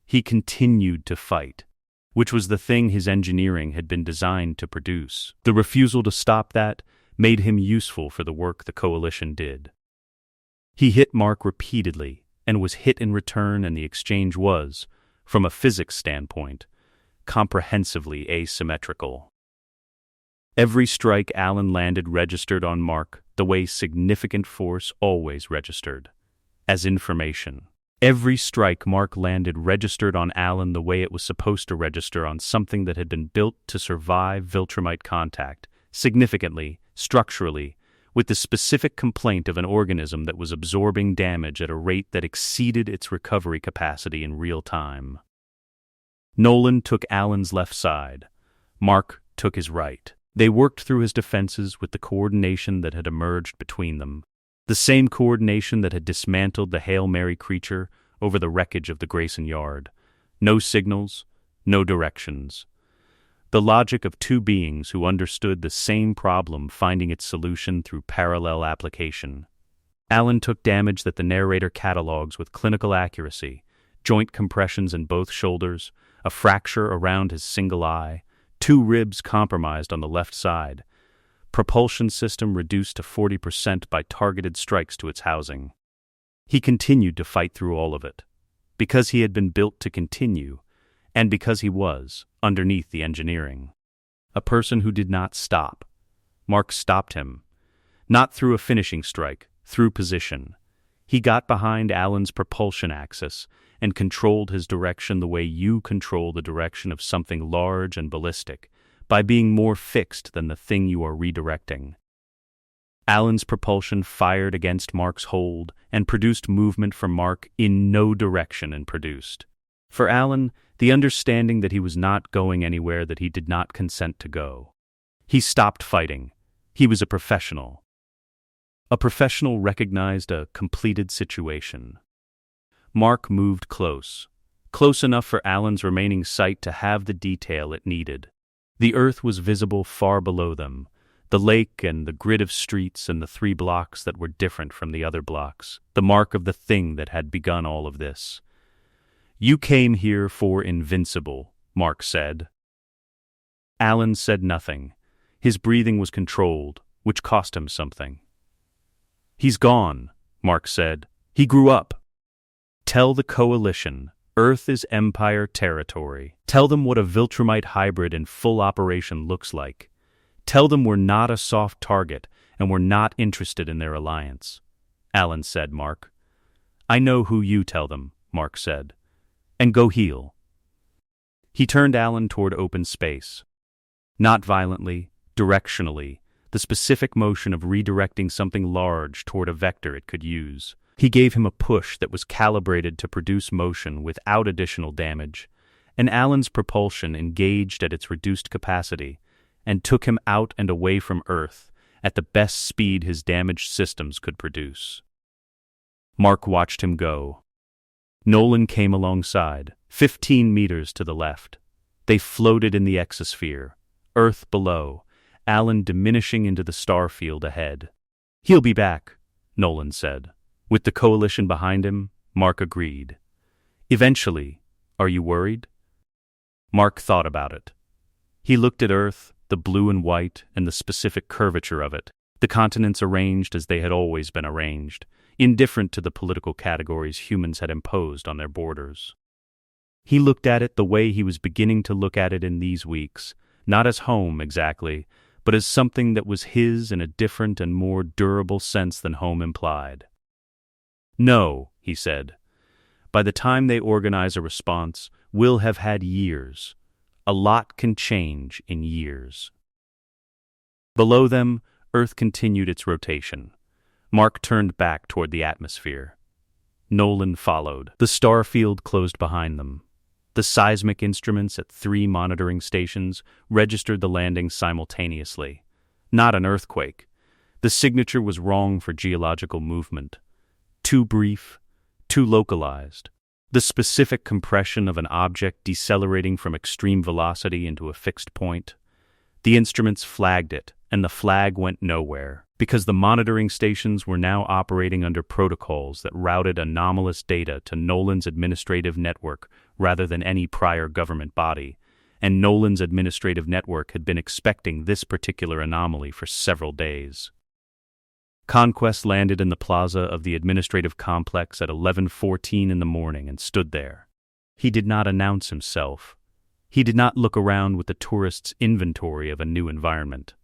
He continued to fight, which was the thing his engineering had been designed to produce. The refusal to stop that made him useful for the work the Coalition did. He hit Mark repeatedly and was hit in return, and the exchange was, from a physics standpoint, comprehensively asymmetrical. Every strike Alan landed registered on Mark the way significant force always registered, as information. Every strike Mark landed registered on Alan the way it was supposed to register on something that had been built to survive Viltrumite contact, significantly, structurally, with the specific complaint of an organism that was absorbing damage at a rate that exceeded its recovery capacity in real time. Nolan took Alan's left side. Mark took his right. They worked through his defenses with the coordination that had emerged between them, the same coordination that had dismantled the Hail Mary creature over the wreckage of the Grayson yard. No signals, no directions. The logic of 2 beings who understood the same problem finding its solution through parallel application. Alan took damage that the narrator catalogs with clinical accuracy: joint compressions in both shoulders, a fracture around his single eye, 2 ribs compromised on the left side, propulsion system reduced to 40% by targeted strikes to its housing. He continued to fight through all of it, because he had been built to continue, and because he was, underneath the engineering, a person who did not stop. Mark stopped him, not through a finishing strike, through position. He got behind Alan's propulsion axis and controlled his direction the way you control the direction of something large and ballistic, by being more fixed than the thing you are redirecting. Alan's propulsion fired against Mark's hold and produced movement from Mark in no direction and produced, for Alan, the understanding that he was not going anywhere that he did not consent to go. He stopped fighting. He was a professional. A professional recognized a completed situation. Mark moved close enough for Alan's remaining sight to have the detail it needed. The earth was visible far below them, the lake and the grid of streets and the 3 blocks that were different from the other blocks, the mark of the thing that had begun all of this. "You came here for Invincible," Mark said. Alan said nothing. His breathing was controlled, which cost him something. "He's gone," Mark said. "He grew up. Tell the Coalition, Earth is Empire territory. Tell them what a Viltrumite hybrid in full operation looks like. Tell them we're not a soft target and we're not interested in their alliance." Alan said, "Mark." "I know who you tell them," Mark said. "And go heal." He turned Alan toward open space. Not violently, directionally, the specific motion of redirecting something large toward a vector it could use. He gave him a push that was calibrated to produce motion without additional damage, and Alan's propulsion engaged at its reduced capacity and took him out and away from Earth at the best speed his damaged systems could produce. Mark watched him go. Nolan came alongside, 15 meters to the left. They floated in the exosphere, Earth below, Alan diminishing into the star field ahead. "He'll be back," Nolan said. With the coalition behind him, Mark agreed. "Eventually, are you worried?" Mark thought about it. He looked at Earth, the blue and white, and the specific curvature of it, the continents arranged as they had always been arranged, indifferent to the political categories humans had imposed on their borders. He looked at it the way he was beginning to look at it in these weeks, not as home exactly, but as something that was his in a different and more durable sense than home implied. "No," he said. "By the time they organize a response, we'll have had years. A lot can change in years." Below them, Earth continued its rotation. Mark turned back toward the atmosphere. Nolan followed. The star field closed behind them. The seismic instruments at 3 monitoring stations registered the landing simultaneously. Not an earthquake. The signature was wrong for geological movement. Too brief, too localized. The specific compression of an object decelerating from extreme velocity into a fixed point. The instruments flagged it, and the flag went nowhere, because the monitoring stations were now operating under protocols that routed anomalous data to Nolan's administrative network rather than any prior government body, and Nolan's administrative network had been expecting this particular anomaly for several days. Conquest landed in the plaza of the administrative complex at 11:14 in the morning and stood there. He did not announce himself. He did not look around with the tourist's inventory of a new environment.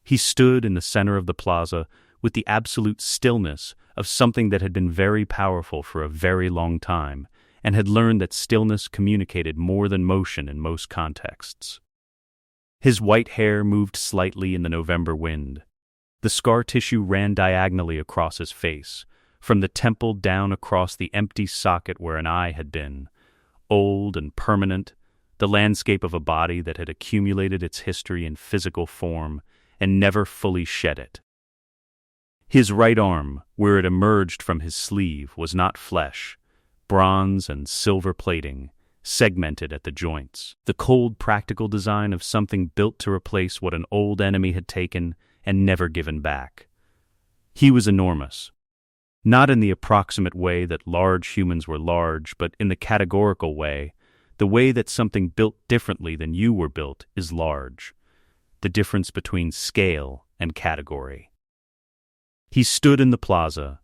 He stood in the center of the plaza with the absolute stillness of something that had been very powerful for a very long time and had learned that stillness communicated more than motion in most contexts. His white hair moved slightly in the November wind. The scar tissue ran diagonally across his face, from the temple down across the empty socket where an eye had been, old and permanent, the landscape of a body that had accumulated its history in physical form and never fully shed it. His right arm, where it emerged from his sleeve, was not flesh, bronze and silver plating, segmented at the joints. The cold, practical design of something built to replace what an old enemy had taken and never given back. He was enormous. Not in the approximate way that large humans were large, but in the categorical way, the way that something built differently than you were built is large. The difference between scale and category. He stood in the plaza,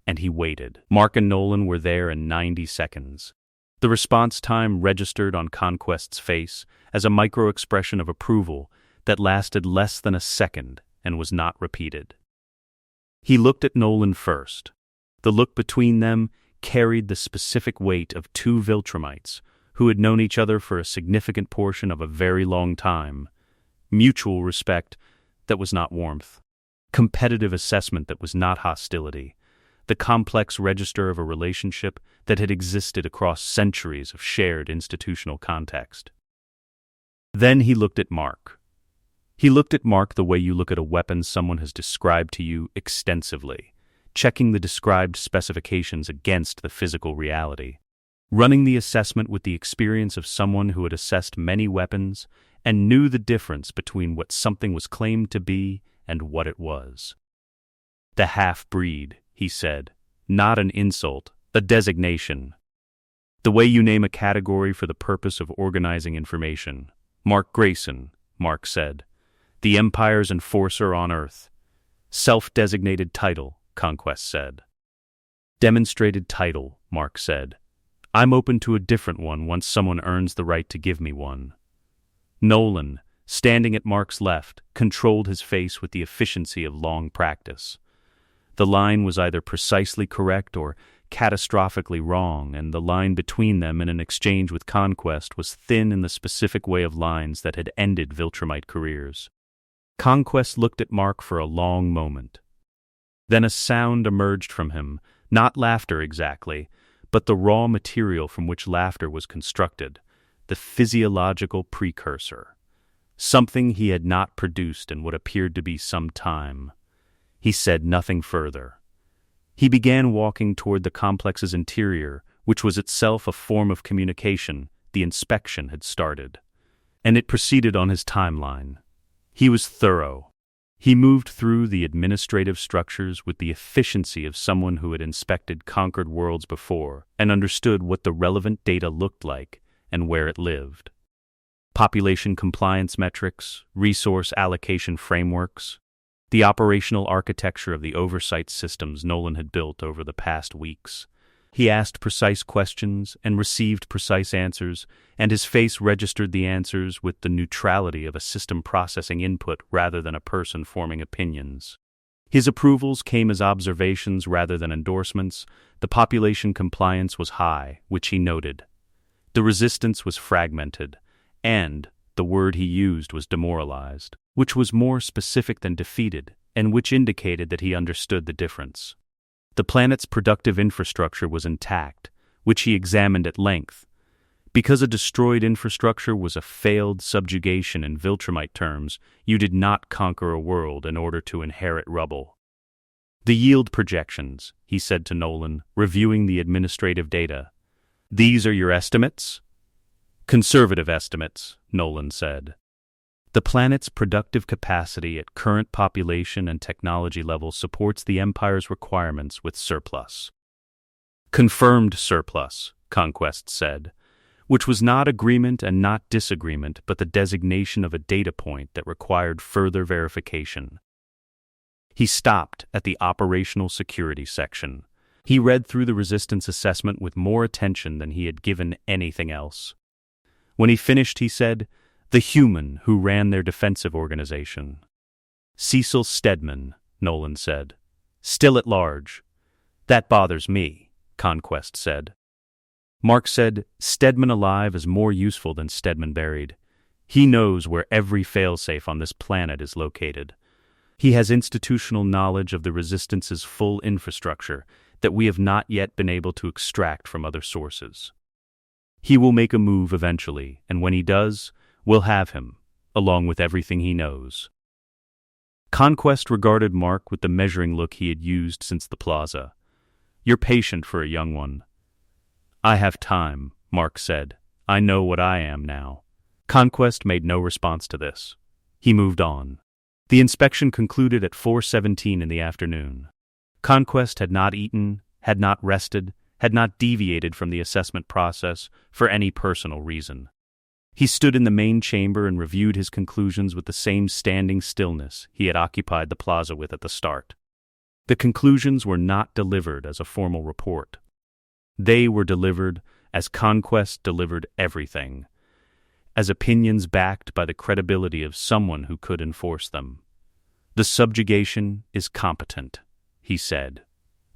and he waited. Mark and Nolan were there in 90 seconds. The response time registered on Conquest's face as a micro-expression of approval that lasted less than a second and was not repeated. He looked at Nolan first. The look between them carried the specific weight of 2 Viltrumites who had known each other for a significant portion of a very long time. Mutual respect that was not warmth. Competitive assessment that was not hostility. The complex register of a relationship that had existed across centuries of shared institutional context. Then he looked at Mark. He looked at Mark the way you look at a weapon someone has described to you extensively, checking the described specifications against the physical reality, running the assessment with the experience of someone who had assessed many weapons and knew the difference between what something was claimed to be and what it was. "The half-breed," he said, not an insult, a designation. The way you name a category for the purpose of organizing information. "Mark Grayson," Mark said. "The Empire's enforcer on Earth." "Self-designated title," Conquest said. "Demonstrated title," Mark said. "I'm open to a different one once someone earns the right to give me one." Nolan, standing at Mark's left, controlled his face with the efficiency of long practice. The line was either precisely correct or catastrophically wrong, and the line between them in an exchange with Conquest was thin in the specific way of lines that had ended Viltrumite careers. Conquest looked at Mark for a long moment. Then a sound emerged from him, not laughter exactly, but the raw material from which laughter was constructed, the physiological precursor. Something he had not produced in what appeared to be some time. He said nothing further. He began walking toward the complex's interior, which was itself a form of communication. The inspection had started. And it proceeded on his timeline. He was thorough. He moved through the administrative structures with the efficiency of someone who had inspected conquered worlds before and understood what the relevant data looked like and where it lived. Population compliance metrics, resource allocation frameworks, the operational architecture of the oversight systems Nolan had built over the past weeks. He asked precise questions and received precise answers, and his face registered the answers with the neutrality of a system processing input rather than a person forming opinions. His approvals came as observations rather than endorsements. The population compliance was high, which he noted. The resistance was fragmented, and the word he used was demoralized, which was more specific than defeated, and which indicated that he understood the difference. The planet's productive infrastructure was intact, which he examined at length. Because a destroyed infrastructure was a failed subjugation in Viltrumite terms, you did not conquer a world in order to inherit rubble. The yield projections, he said to Nolan, reviewing the administrative data. These are your estimates? Conservative estimates, Nolan said. The planet's productive capacity at current population and technology levels supports the Empire's requirements with surplus. Confirmed surplus, Conquest said, which was not agreement and not disagreement, but the designation of a data point that required further verification. He stopped at the operational security section. He read through the resistance assessment with more attention than he had given anything else. When he finished, he said, "The human who ran their defensive organization." Cecil Stedman, Nolan said. "Still at large." "That bothers me," Conquest said. Mark said, "Stedman alive is more useful than Stedman buried. He knows where every failsafe on this planet is located. He has institutional knowledge of the Resistance's full infrastructure that we have not yet been able to extract from other sources. He will make a move eventually, and when he does, we'll have him, along with everything he knows." Conquest regarded Mark with the measuring look he had used since the plaza. "You're patient for a young one." "I have time," Mark said. "I know what I am now." Conquest made no response to this. He moved on. The inspection concluded at 4:17 in the afternoon. Conquest had not eaten, had not rested, had not deviated from the assessment process for any personal reason. He stood in the main chamber and reviewed his conclusions with the same standing stillness he had occupied the plaza with at the start. The conclusions were not delivered as a formal report. They were delivered as Conquest delivered everything, as opinions backed by the credibility of someone who could enforce them. "The subjugation is competent," he said.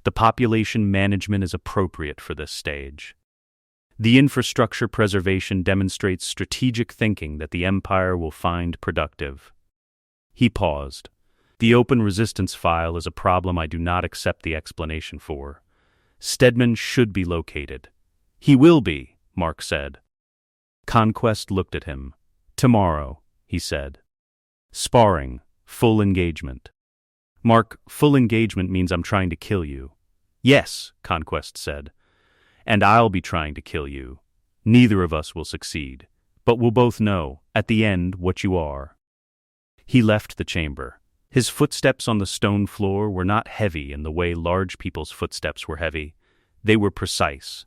"The population management is appropriate for this stage. The infrastructure preservation demonstrates strategic thinking that the Empire will find productive." He paused. "The open resistance file is a problem I do not accept the explanation for. Stedman should be located." "He will be," Mark said. Conquest looked at him. "Tomorrow," he said. "Sparring, full engagement." "Mark, full engagement means I'm trying to kill you." "Yes," Conquest said. "And I'll be trying to kill you. Neither of us will succeed, but we'll both know, at the end, what you are." He left the chamber. His footsteps on the stone floor were not heavy in the way large people's footsteps were heavy. They were precise,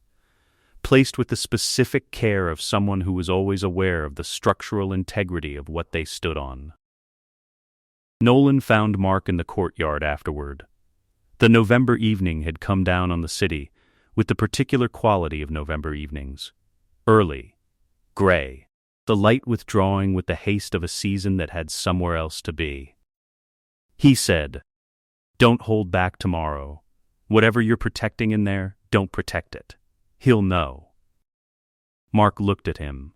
placed with the specific care of someone who was always aware of the structural integrity of what they stood on. Nolan found Mark in the courtyard afterward. The November evening had come down on the city, with the particular quality of November evenings. Early, gray, the light withdrawing with the haste of a season that had somewhere else to be. He said, "Don't hold back tomorrow. Whatever you're protecting in there, don't protect it. He'll know." Mark looked at him.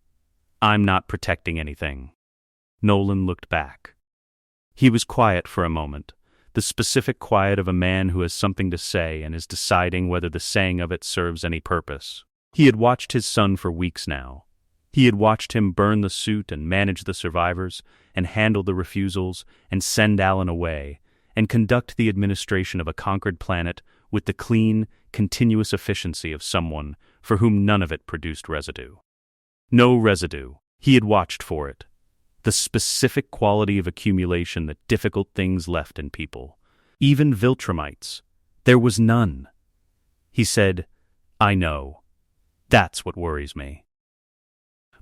"I'm not protecting anything." Nolan looked back. He was quiet for a moment, the specific quiet of a man who has something to say and is deciding whether the saying of it serves any purpose. He had watched his son for weeks now. He had watched him burn the suit and manage the survivors, and handle the refusals, and send Alan away, and conduct the administration of a conquered planet with the clean, continuous efficiency of someone for whom none of it produced residue. No residue. He had watched for it. The specific quality of accumulation that difficult things left in people. Even Viltrumites. There was none. He said, "I know. That's what worries me."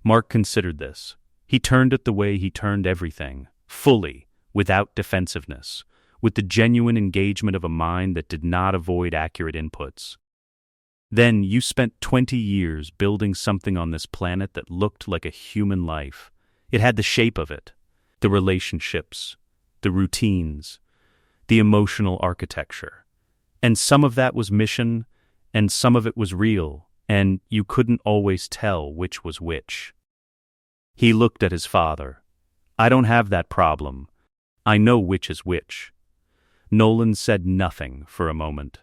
Mark considered this. He turned it the way he turned everything, fully, without defensiveness, with the genuine engagement of a mind that did not avoid accurate inputs. Then you spent 20 years building something on this planet that looked like a human life. It had the shape of it, the relationships, the routines, the emotional architecture. And some of that was mission, and some of it was real, and you couldn't always tell which was which. He looked at his father. "I don't have that problem. I know which is which." Nolan said nothing for a moment.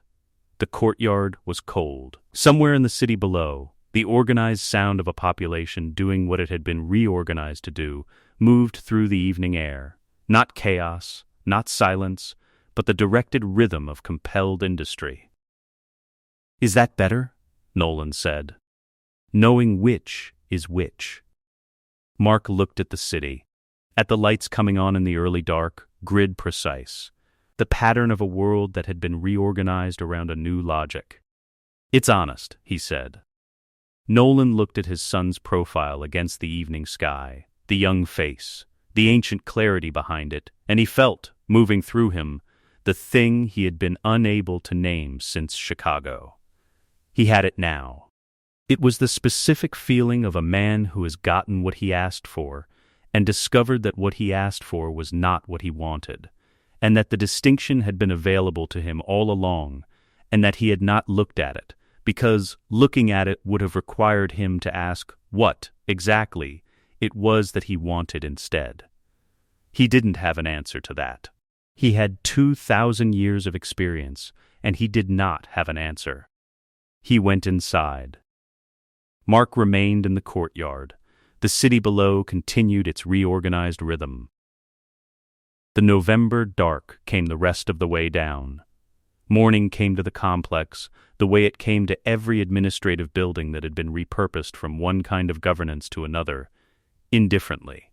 The courtyard was cold. Somewhere in the city below, the organized sound of a population doing what it had been reorganized to do moved through the evening air. Not chaos, not silence, but the directed rhythm of compelled industry. "Is that better?" Nolan said. "Knowing which is which." Mark looked at the city, at the lights coming on in the early dark, grid precise, the pattern of a world that had been reorganized around a new logic. "It's honest," he said. Nolan looked at his son's profile against the evening sky, the young face, the ancient clarity behind it, and he felt, moving through him, the thing he had been unable to name since Chicago. He had it now. It was the specific feeling of a man who has gotten what he asked for and discovered that what he asked for was not what he wanted, and that the distinction had been available to him all along, and that he had not looked at it, because looking at it would have required him to ask what, exactly, it was that he wanted instead. He didn't have an answer to that. He had 2,000 years of experience, and he did not have an answer. He went inside. Mark remained in the courtyard. The city below continued its reorganized rhythm. The November dark came the rest of the way down. Morning came to the complex, the way it came to every administrative building that had been repurposed from one kind of governance to another, indifferently.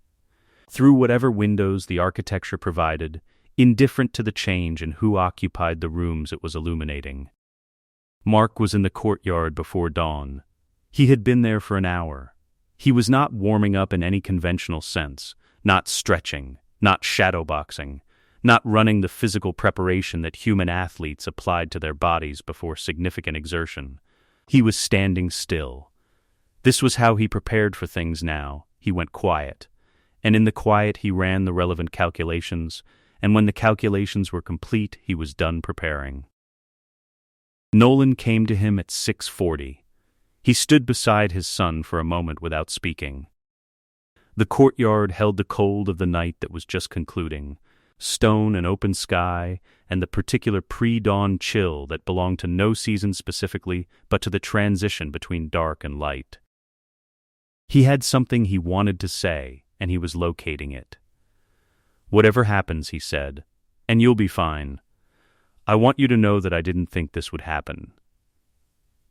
Through whatever windows the architecture provided, indifferent to the change in who occupied the rooms it was illuminating. Mark was in the courtyard before dawn. He had been there for an hour. He was not warming up in any conventional sense, not stretching, not shadowboxing, not running the physical preparation that human athletes applied to their bodies before significant exertion. He was standing still. This was how he prepared for things now. He went quiet. And in the quiet he ran the relevant calculations, and when the calculations were complete, he was done preparing. Nolan came to him at 6:40. He stood beside his son for a moment without speaking. The courtyard held the cold of the night that was just concluding, stone and open sky, and the particular pre-dawn chill that belonged to no season specifically, but to the transition between dark and light. He had something he wanted to say, and he was locating it. "Whatever happens," he said, "and you'll be fine. I want you to know that I didn't think this would happen.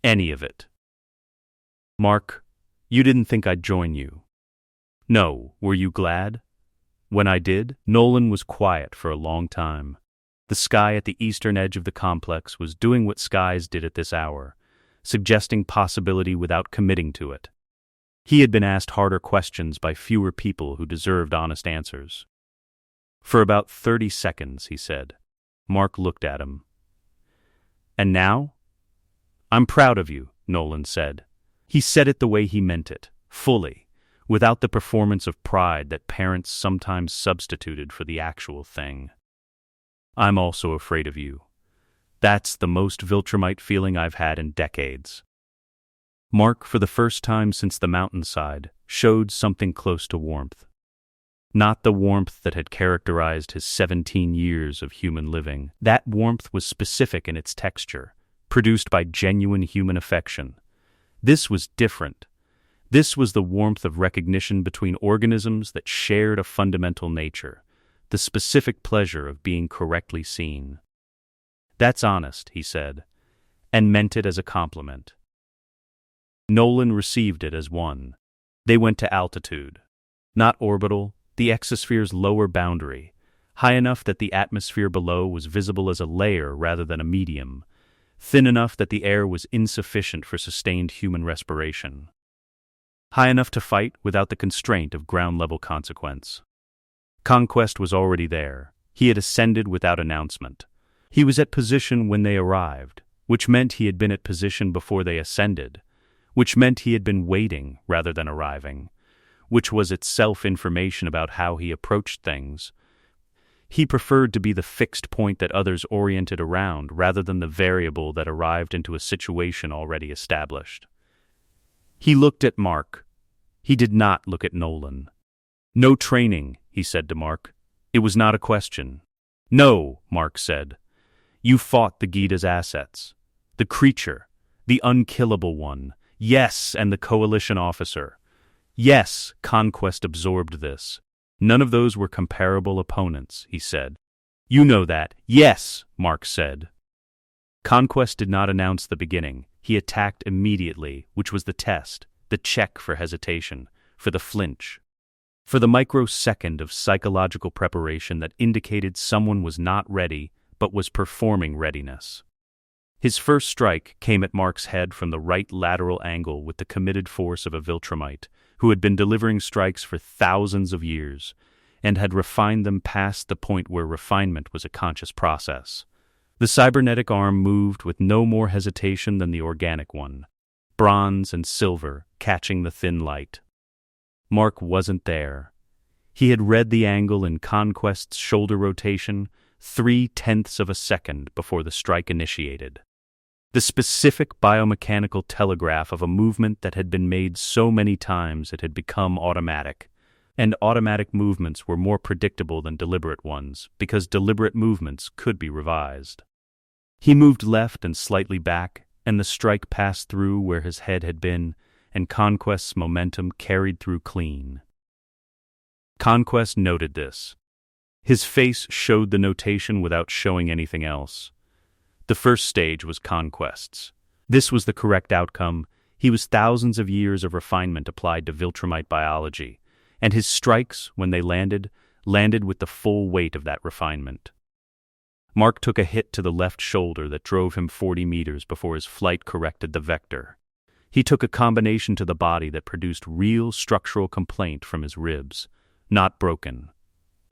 Any of it. Mark, you didn't think I'd join you. No, were you glad? When I did?" Nolan was quiet for a long time. The sky at the eastern edge of the complex was doing what skies did at this hour, suggesting possibility without committing to it. He had been asked harder questions by fewer people who deserved honest answers. "For about 30 seconds, he said. Mark looked at him. "And now?" "I'm proud of you," Nolan said. He said it the way he meant it, fully, without the performance of pride that parents sometimes substituted for the actual thing. "I'm also afraid of you. That's the most Viltrumite feeling I've had in decades." Mark, for the first time since the mountainside, showed something close to warmth. not the warmth that had characterized his 17 years of human living. That warmth was specific in its texture, produced by genuine human affection. This was different. This was the warmth of recognition between organisms that shared a fundamental nature, the specific pleasure of being correctly seen. "That's honest," he said, and meant it as a compliment. Nolan received it as one. They went to altitude. Not orbital, the exosphere's lower boundary, high enough that the atmosphere below was visible as a layer rather than a medium, thin enough that the air was insufficient for sustained human respiration, high enough to fight without the constraint of ground-level consequence. Conquest was already there. He had ascended without announcement. He was at position when they arrived, which meant he had been at position before they ascended, which meant he had been waiting rather than arriving, which was itself information about how he approached things. He preferred to be the fixed point that others oriented around rather than the variable that arrived into a situation already established. He looked at Mark. He did not look at Nolan. "No training," he said to Mark. It was not a question. "No," Mark said. "You fought the Gita's assets. The creature, the unkillable one. Yes, and the coalition officer. Yes, Conquest absorbed this. None of those were comparable opponents," he said. "You know that." "Yes," Mark said. Conquest did not announce the beginning. He attacked immediately, which was the test, the check for hesitation, for the flinch, for the microsecond of psychological preparation that indicated someone was not ready but was performing readiness. His first strike came at Mark's head from the right lateral angle with the committed force of a Viltrumite, who had been delivering strikes for thousands of years, and had refined them past the point where refinement was a conscious process. The cybernetic arm moved with no more hesitation than the organic one, bronze and silver catching the thin light. Mark wasn't there. He had read the angle in Conquest's shoulder rotation 0.3 of a second before the strike initiated. The specific biomechanical telegraph of a movement that had been made so many times it had become automatic, and automatic movements were more predictable than deliberate ones, because deliberate movements could be revised. He moved left and slightly back, and the strike passed through where his head had been, and Conquest's momentum carried through clean. Conquest noted this. His face showed the notation without showing anything else. The first stage was Conquest's. This was the correct outcome. He was thousands of years of refinement applied to Viltrumite biology, and his strikes, when they landed with the full weight of that refinement. Mark took a hit to the left shoulder that drove him 40 meters before his flight corrected the vector. He took a combination to the body that produced real structural complaint from his ribs, not broken,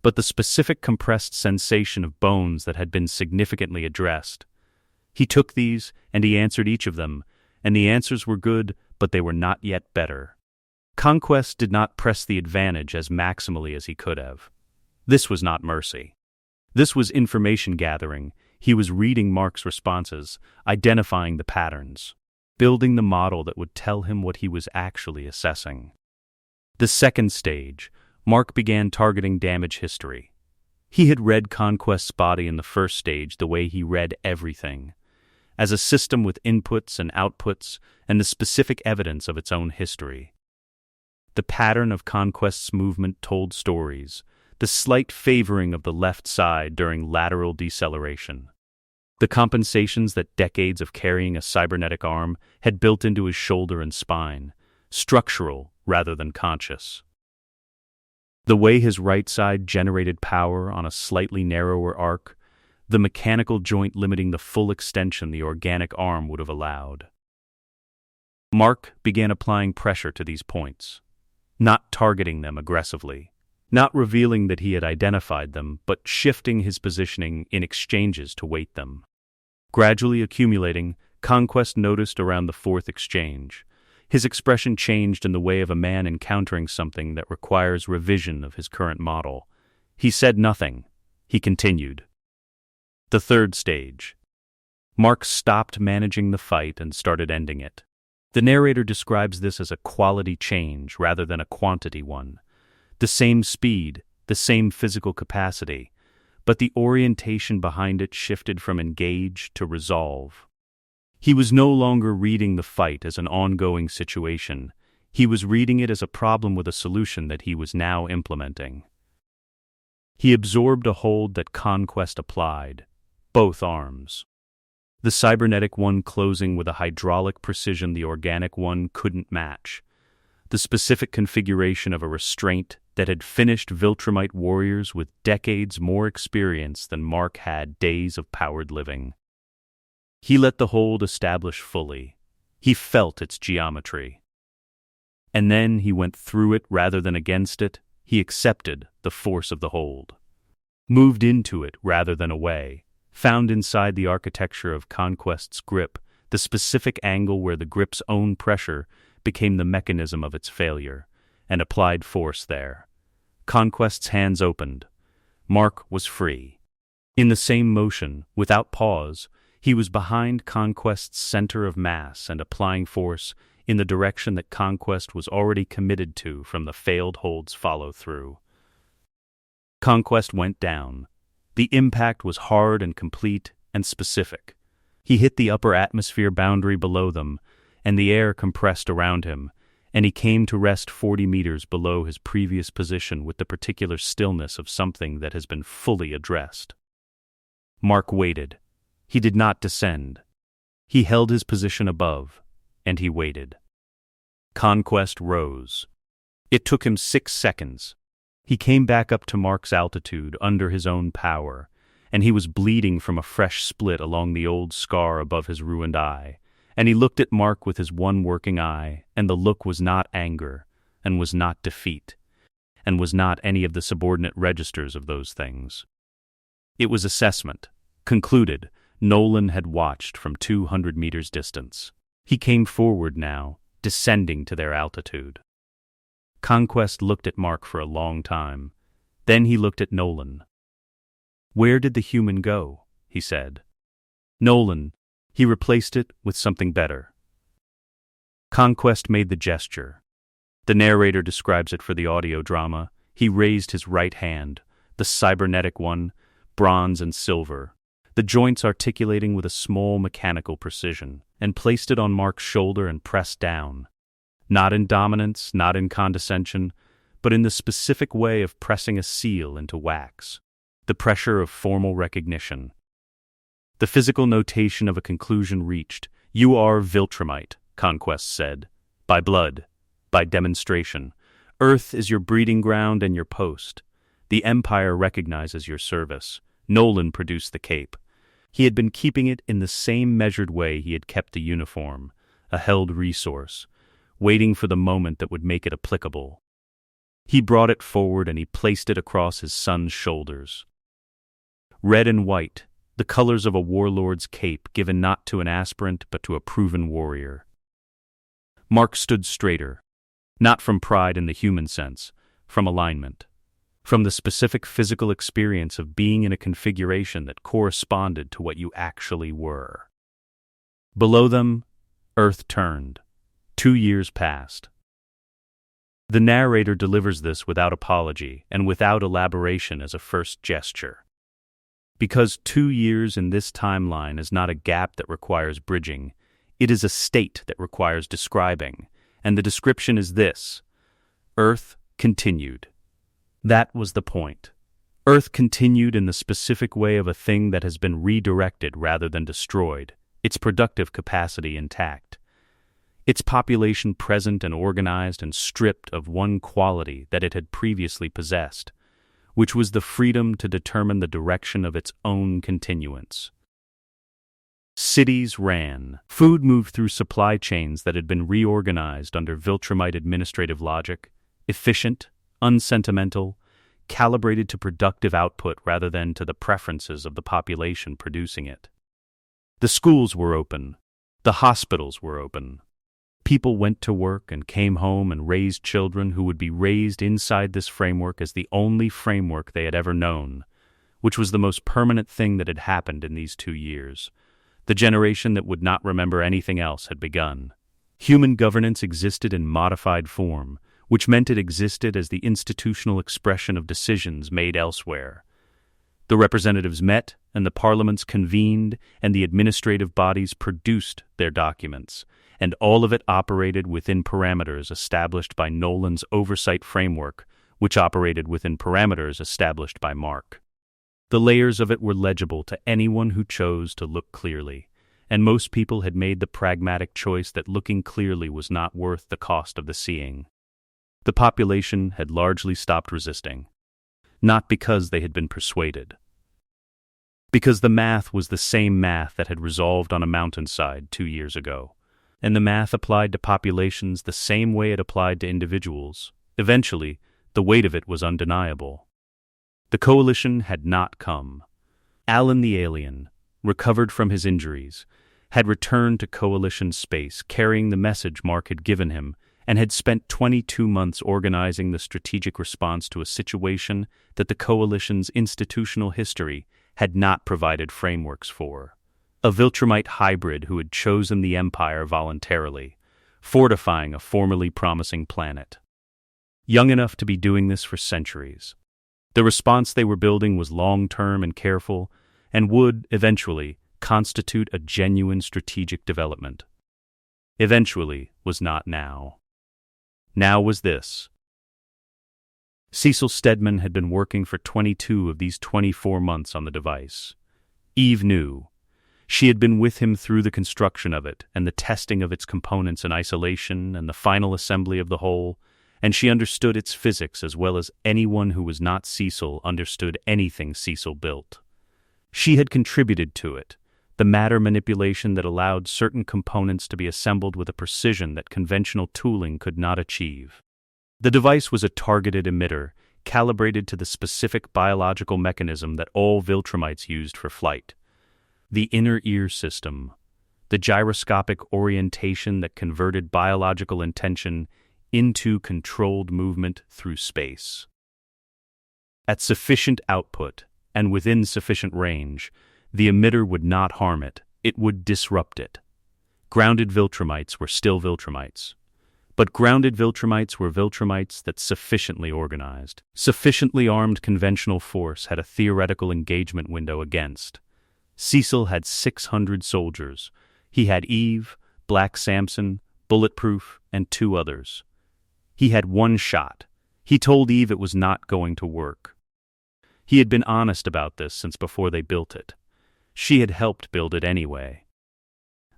but the specific compressed sensation of bones that had been significantly addressed. He took these, and he answered each of them, and the answers were good, but they were not yet better. Conquest did not press the advantage as maximally as he could have. This was not mercy. This was information gathering. He was reading Mark's responses, identifying the patterns, building the model that would tell him what he was actually assessing. The second stage, Mark began targeting damage history. He had read Conquest's body in the first stage the way he read everything, as a system with inputs and outputs and the specific evidence of its own history. The pattern of Conquest's movement told stories, the slight favoring of the left side during lateral deceleration, the compensations that decades of carrying a cybernetic arm had built into his shoulder and spine, structural rather than conscious. The way his right side generated power on a slightly narrower arc, the mechanical joint limiting the full extension the organic arm would have allowed. Mark began applying pressure to these points, not targeting them aggressively, not revealing that he had identified them, but shifting his positioning in exchanges to weight them. Gradually accumulating, Conquest noticed around the fourth exchange. His expression changed in the way of a man encountering something that requires revision of his current model. He said nothing. He continued. The third stage. Mark stopped managing the fight and started ending it. The narrator describes this as a quality change rather than a quantity one. The same speed, the same physical capacity, but the orientation behind it shifted from engage to resolve. He was no longer reading the fight as an ongoing situation. He was reading it as a problem with a solution that he was now implementing. He absorbed a hold that Conquest applied, both arms. The cybernetic one closing with a hydraulic precision the organic one couldn't match. The specific configuration of a restraint that had finished Viltrumite warriors with decades more experience than Mark had days of powered living. He let the hold establish fully. He felt its geometry. And then he went through it rather than against it. He accepted the force of the hold. Moved into it rather than away. Found inside the architecture of Conquest's grip the specific angle where the grip's own pressure became the mechanism of its failure, and applied force there. Conquest's hands opened. Mark was free. In the same motion, without pause, he was behind Conquest's center of mass and applying force in the direction that Conquest was already committed to from the failed hold's follow-through. Conquest went down. The impact was hard and complete and specific. He hit the upper atmosphere boundary below them, and the air compressed around him, and he came to rest 40 meters below his previous position with the particular stillness of something that has been fully addressed. Mark waited. He did not descend. He held his position above, and he waited. Conquest rose. It took him 6 seconds. He came back up to Mark's altitude under his own power, and he was bleeding from a fresh split along the old scar above his ruined eye, and he looked at Mark with his one working eye, and the look was not anger, and was not defeat, and was not any of the subordinate registers of those things. It was assessment. Concluded, Nolan had watched from 200 meters distance. He came forward now, descending to their altitude. Conquest looked at Mark for a long time. Then he looked at Nolan. "Where did the human go?" he said. "Nolan." He replaced it with something better. Conquest made the gesture. The narrator describes it for the audio drama. He raised his right hand, the cybernetic one, bronze and silver, the joints articulating with a small mechanical precision, and placed it on Mark's shoulder and pressed down. Not in dominance, not in condescension, but in the specific way of pressing a seal into wax. The pressure of formal recognition. The physical notation of a conclusion reached. "You are Viltrumite," Conquest said. "By blood, by demonstration. Earth is your breeding ground and your post. The Empire recognizes your service." Nolan produced the cape. He had been keeping it in the same measured way he had kept the uniform, a held resource, waiting for the moment that would make it applicable. He brought it forward and he placed it across his son's shoulders. Red and white, the colors of a warlord's cape given not to an aspirant but to a proven warrior. Mark stood straighter, not from pride in the human sense, from alignment, from the specific physical experience of being in a configuration that corresponded to what you actually were. Below them, Earth turned. 2 years passed. The narrator delivers this without apology and without elaboration as a first gesture. Because 2 years in this timeline is not a gap that requires bridging, it is a state that requires describing, and the description is this: Earth continued. That was the point. Earth continued in the specific way of a thing that has been redirected rather than destroyed, its productive capacity intact. Its population present and organized and stripped of one quality that it had previously possessed, which was the freedom to determine the direction of its own continuance. Cities ran. Food moved through supply chains that had been reorganized under Viltrumite administrative logic, efficient, unsentimental, calibrated to productive output rather than to the preferences of the population producing it. The schools were open. The hospitals were open. People went to work and came home and raised children who would be raised inside this framework as the only framework they had ever known, which was the most permanent thing that had happened in these 2 years. The generation that would not remember anything else had begun. Human governance existed in modified form, which meant it existed as the institutional expression of decisions made elsewhere. The representatives met, and the parliaments convened, and the administrative bodies produced their documents, and all of it operated within parameters established by Nolan's oversight framework, which operated within parameters established by Mark. The layers of it were legible to anyone who chose to look clearly, and most people had made the pragmatic choice that looking clearly was not worth the cost of the seeing. The population had largely stopped resisting, not because they had been persuaded, because the math was the same math that had resolved on a mountainside 2 years ago, and the math applied to populations the same way it applied to individuals. Eventually, the weight of it was undeniable. The coalition had not come. Alan the alien, recovered from his injuries, had returned to coalition space carrying the message Mark had given him, and had spent 22 months organizing the strategic response to a situation that the coalition's institutional history had not provided frameworks for. A Viltrumite hybrid who had chosen the Empire voluntarily, fortifying a formerly promising planet. Young enough to be doing this for centuries. The response they were building was long-term and careful, and would, eventually, constitute a genuine strategic development. Eventually was not now. Now was this. Cecil Stedman had been working for 22 of these 24 months on the device. Eve knew. She had been with him through the construction of it and the testing of its components in isolation and the final assembly of the whole, and she understood its physics as well as anyone who was not Cecil understood anything Cecil built. She had contributed to it, the matter manipulation that allowed certain components to be assembled with a precision that conventional tooling could not achieve. The device was a targeted emitter, calibrated to the specific biological mechanism that all Viltrumites used for flight. The inner ear system, the gyroscopic orientation that converted biological intention into controlled movement through space. At sufficient output, and within sufficient range, the emitter would not harm it, it would disrupt it. Grounded Viltrumites were still Viltrumites. But grounded Viltrumites were Viltrumites that sufficiently organized. Sufficiently armed conventional force had a theoretical engagement window against. Cecil had 600 soldiers. He had Eve, Black Samson, Bulletproof, and 2 others. He had 1 shot. He told Eve it was not going to work. He had been honest about this since before they built it. She had helped build it anyway.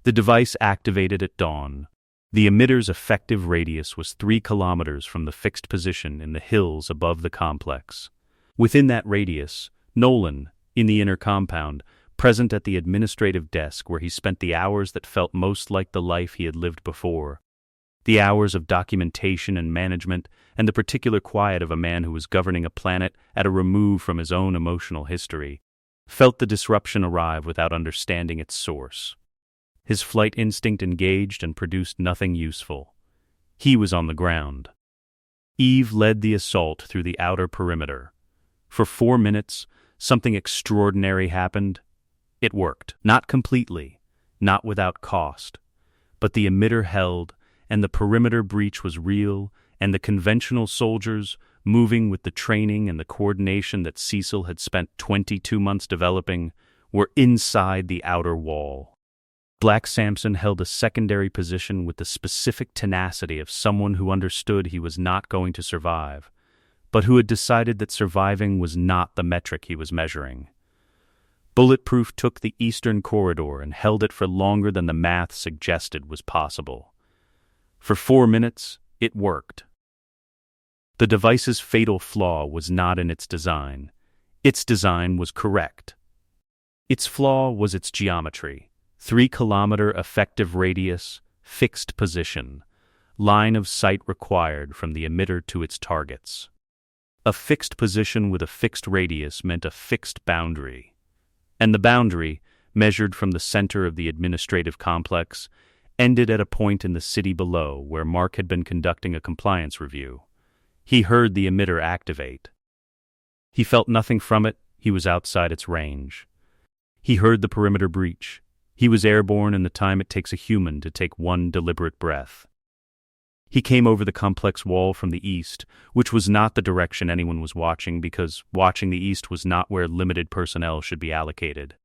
The device activated at dawn. The emitter's effective radius was 3 kilometers from the fixed position in the hills above the complex. Within that radius, Nolan, in the inner compound, present at the administrative desk where he spent the hours that felt most like the life he had lived before, the hours of documentation and management, and the particular quiet of a man who was governing a planet at a remove from his own emotional history, felt the disruption arrive without understanding its source. His flight instinct engaged and produced nothing useful. He was on the ground. Eve led the assault through the outer perimeter. For 4 minutes, something extraordinary happened. It worked. Not completely, not without cost. But the emitter held, and the perimeter breach was real, and the conventional soldiers, moving with the training and the coordination that Cecil had spent 22 months developing, were inside the outer wall. Black Samson held a secondary position with the specific tenacity of someone who understood he was not going to survive, but who had decided that surviving was not the metric he was measuring. Bulletproof took the eastern corridor and held it for longer than the math suggested was possible. For 4 minutes, it worked. The device's fatal flaw was not in its design. Its design was correct. Its flaw was its geometry. 3-kilometer effective radius, fixed position, line of sight required from the emitter to its targets. A fixed position with a fixed radius meant a fixed boundary. And the boundary, measured from the center of the administrative complex, ended at a point in the city below where Mark had been conducting a compliance review. He heard the emitter activate. He felt nothing from it, he was outside its range. He heard the perimeter breach. He was airborne in the time it takes a human to take 1 deliberate breath. He came over the complex wall from the east, which was not the direction anyone was watching because watching the east was not where limited personnel should be allocated.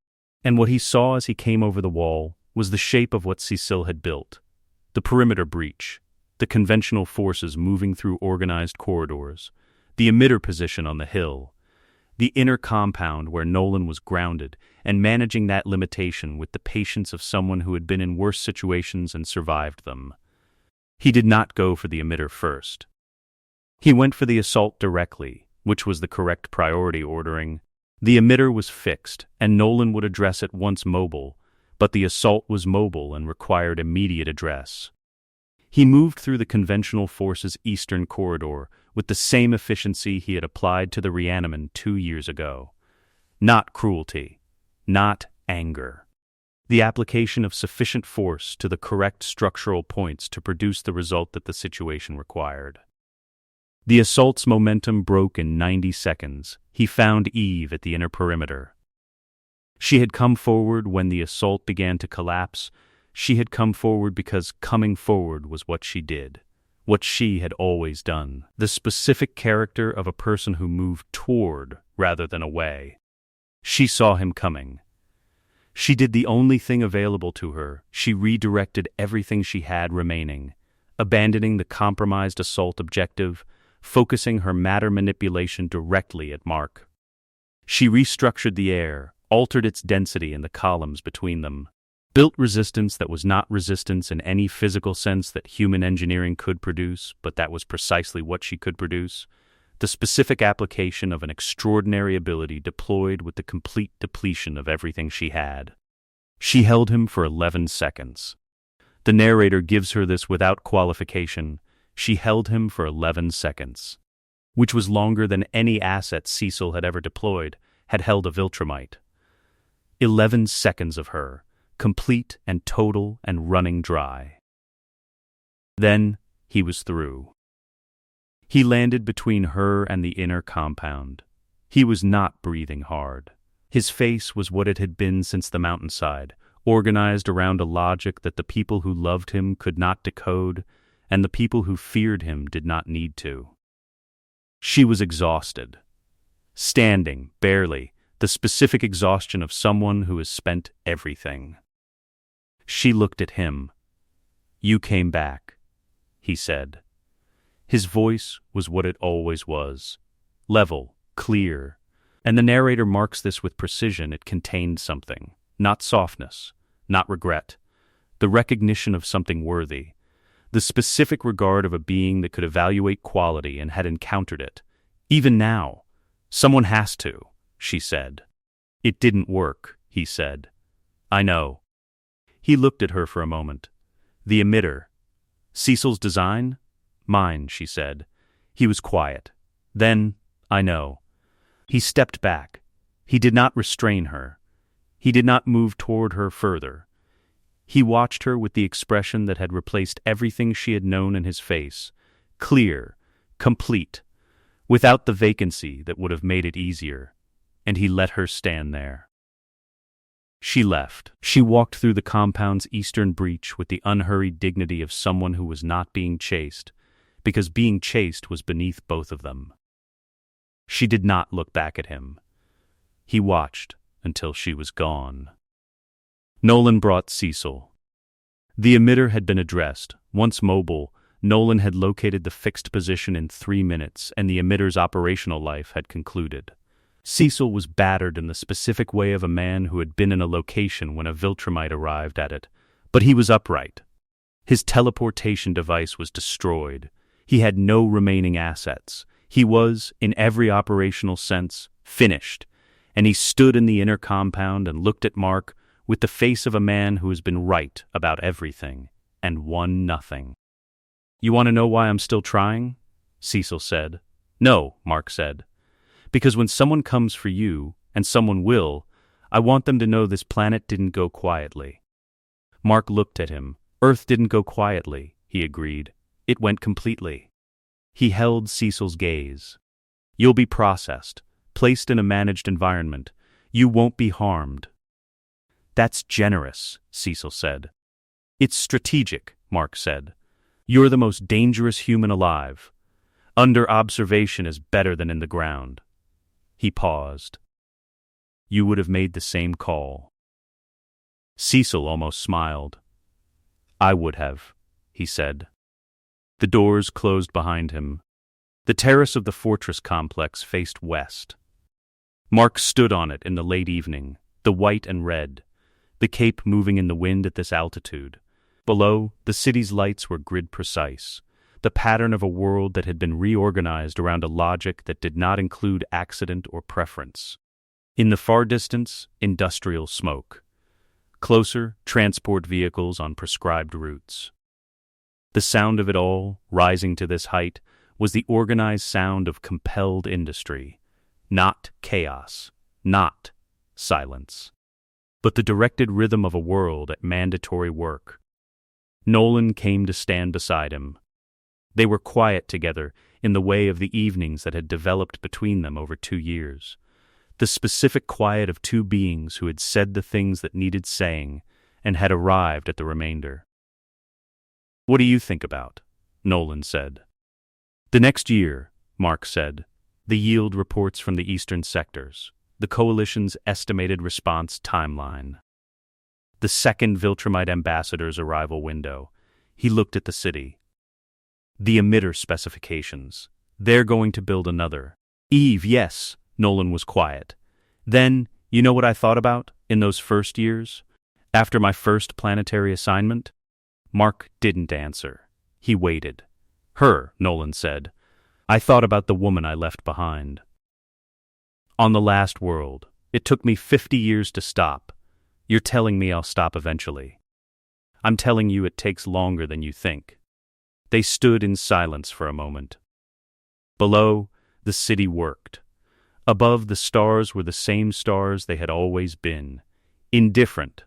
And what he saw as he came over the wall was the shape of what Cecil had built. The perimeter breach, the conventional forces moving through organized corridors, the emitter position on the hill, the inner compound where Nolan was grounded and managing that limitation with the patience of someone who had been in worse situations and survived them. He did not go for the emitter first. He went for the assault directly, which was the correct priority ordering. The emitter was fixed, and Nolan would address it once mobile, but the assault was mobile and required immediate address. He moved through the conventional forces' eastern corridor with the same efficiency he had applied to the Reaniman 2 years ago. Not cruelty, not anger. The application of sufficient force to the correct structural points to produce the result that the situation required. The assault's momentum broke in 90 seconds. He found Eve at the inner perimeter. She had come forward when the assault began to collapse. She had come forward because coming forward was what she did, what she had always done. The specific character of a person who moved toward rather than away. She saw him coming. She did the only thing available to her. She redirected everything she had remaining, abandoning the compromised assault objective, focusing her matter manipulation directly at Mark. She restructured the air, altered its density and the columns between them, built resistance that was not resistance in any physical sense that human engineering could produce, but that was precisely what she could produce. The specific application of an extraordinary ability deployed with the complete depletion of everything she had. She held him for 11 seconds. The narrator gives her this without qualification. She held him for 11 seconds, which was longer than any asset Cecil had ever deployed, had held a Viltrumite. 11 seconds of her, complete and total and running dry. Then he was through. He landed between her and the inner compound. He was not breathing hard. His face was what it had been since the mountainside, organized around a logic that the people who loved him could not decode, and the people who feared him did not need to. She was exhausted. Standing, barely, the specific exhaustion of someone who has spent everything. She looked at him. "You came back," he said. His voice was what it always was, level, clear, and the narrator marks this with precision. It contained something, not softness, not regret, the recognition of something worthy, the specific regard of a being that could evaluate quality and had encountered it. Even now, someone has to, she said. It didn't work, he said. I know. He looked at her for a moment. The emitter. Cecil's design? Mine, she said. He was quiet. Then, I know. He stepped back. He did not restrain her. He did not move toward her further. He watched her with the expression that had replaced everything she had known in his face, clear, complete, without the vacancy that would have made it easier, and he let her stand there. She left. She walked through the compound's eastern breach with the unhurried dignity of someone who was not being chased, because being chased was beneath both of them. She did not look back at him. He watched until she was gone. Nolan brought Cecil. The emitter had been addressed. Once mobile, Nolan had located the fixed position in 3 minutes, and the emitter's operational life had concluded. Cecil was battered in the specific way of a man who had been in a location when a Viltrumite arrived at it, but he was upright. His teleportation device was destroyed. He had no remaining assets. He was, in every operational sense, finished, and he stood in the inner compound and looked at Mark with the face of a man who has been right about everything and won nothing. You want to know why I'm still trying? Cecil said. No, Mark said. Because when someone comes for you, and someone will, I want them to know this planet didn't go quietly. Mark looked at him. Earth didn't go quietly, he agreed. It went completely. He held Cecil's gaze. You'll be processed, placed in a managed environment. You won't be harmed. That's generous, Cecil said. It's strategic, Mark said. You're the most dangerous human alive. Under observation is better than in the ground. He paused. You would have made the same call. Cecil almost smiled. I would have, he said. The doors closed behind him. The terrace of the fortress complex faced west. Mark stood on it in the late evening, the white and red, the cape moving in the wind at this altitude. Below, the city's lights were grid-precise, the pattern of a world that had been reorganized around a logic that did not include accident or preference. In the far distance, industrial smoke. Closer, transport vehicles on prescribed routes. The sound of it all, rising to this height, was the organized sound of compelled industry. Not chaos, not silence, but the directed rhythm of a world at mandatory work. Nolan came to stand beside him. They were quiet together in the way of the evenings that had developed between them over 2 years. The specific quiet of two beings who had said the things that needed saying and had arrived at the remainder. What do you think about? Nolan said. The next year, Mark said, the yield reports from the eastern sectors, the coalition's estimated response timeline. The second Viltrumite ambassador's arrival window. He looked at the city. The emitter specifications. They're going to build another. Eve, yes, Nolan was quiet. Then, you know what I thought about in those first years? After my first planetary assignment? Mark didn't answer. He waited. Her, Nolan said. I thought about the woman I left behind. On the last world, it took me 50 years to stop. You're telling me I'll stop eventually. I'm telling you it takes longer than you think. They stood in silence for a moment. Below, the city worked. Above, the stars were the same stars they had always been. Indifferent.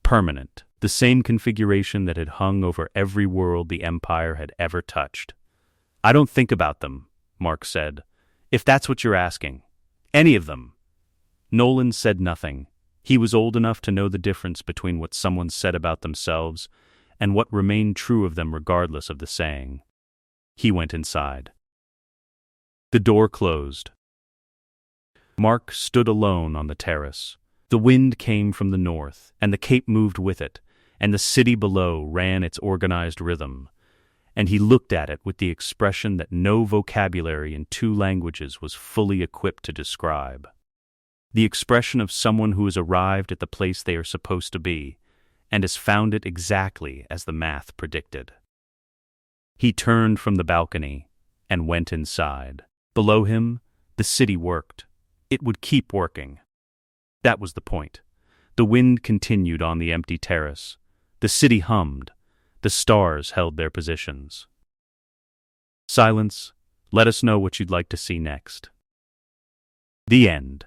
Permanent. The same configuration that had hung over every world the Empire had ever touched. I don't think about them, Mark said. If that's what you're asking. Any of them. Nolan said nothing. He was old enough to know the difference between what someone said about themselves and what remained true of them regardless of the saying. He went inside. The door closed. Mark stood alone on the terrace. The wind came from the north, and the cape moved with it, and the city below ran its organized rhythm. And he looked at it with the expression that no vocabulary in 2 languages was fully equipped to describe. The expression of someone who has arrived at the place they are supposed to be, and has found it exactly as the math predicted. He turned from the balcony and went inside. Below him, the city worked. It would keep working. That was the point. The wind continued on the empty terrace. The city hummed. The stars held their positions. Silence. Let us know what you'd like to see next. The end.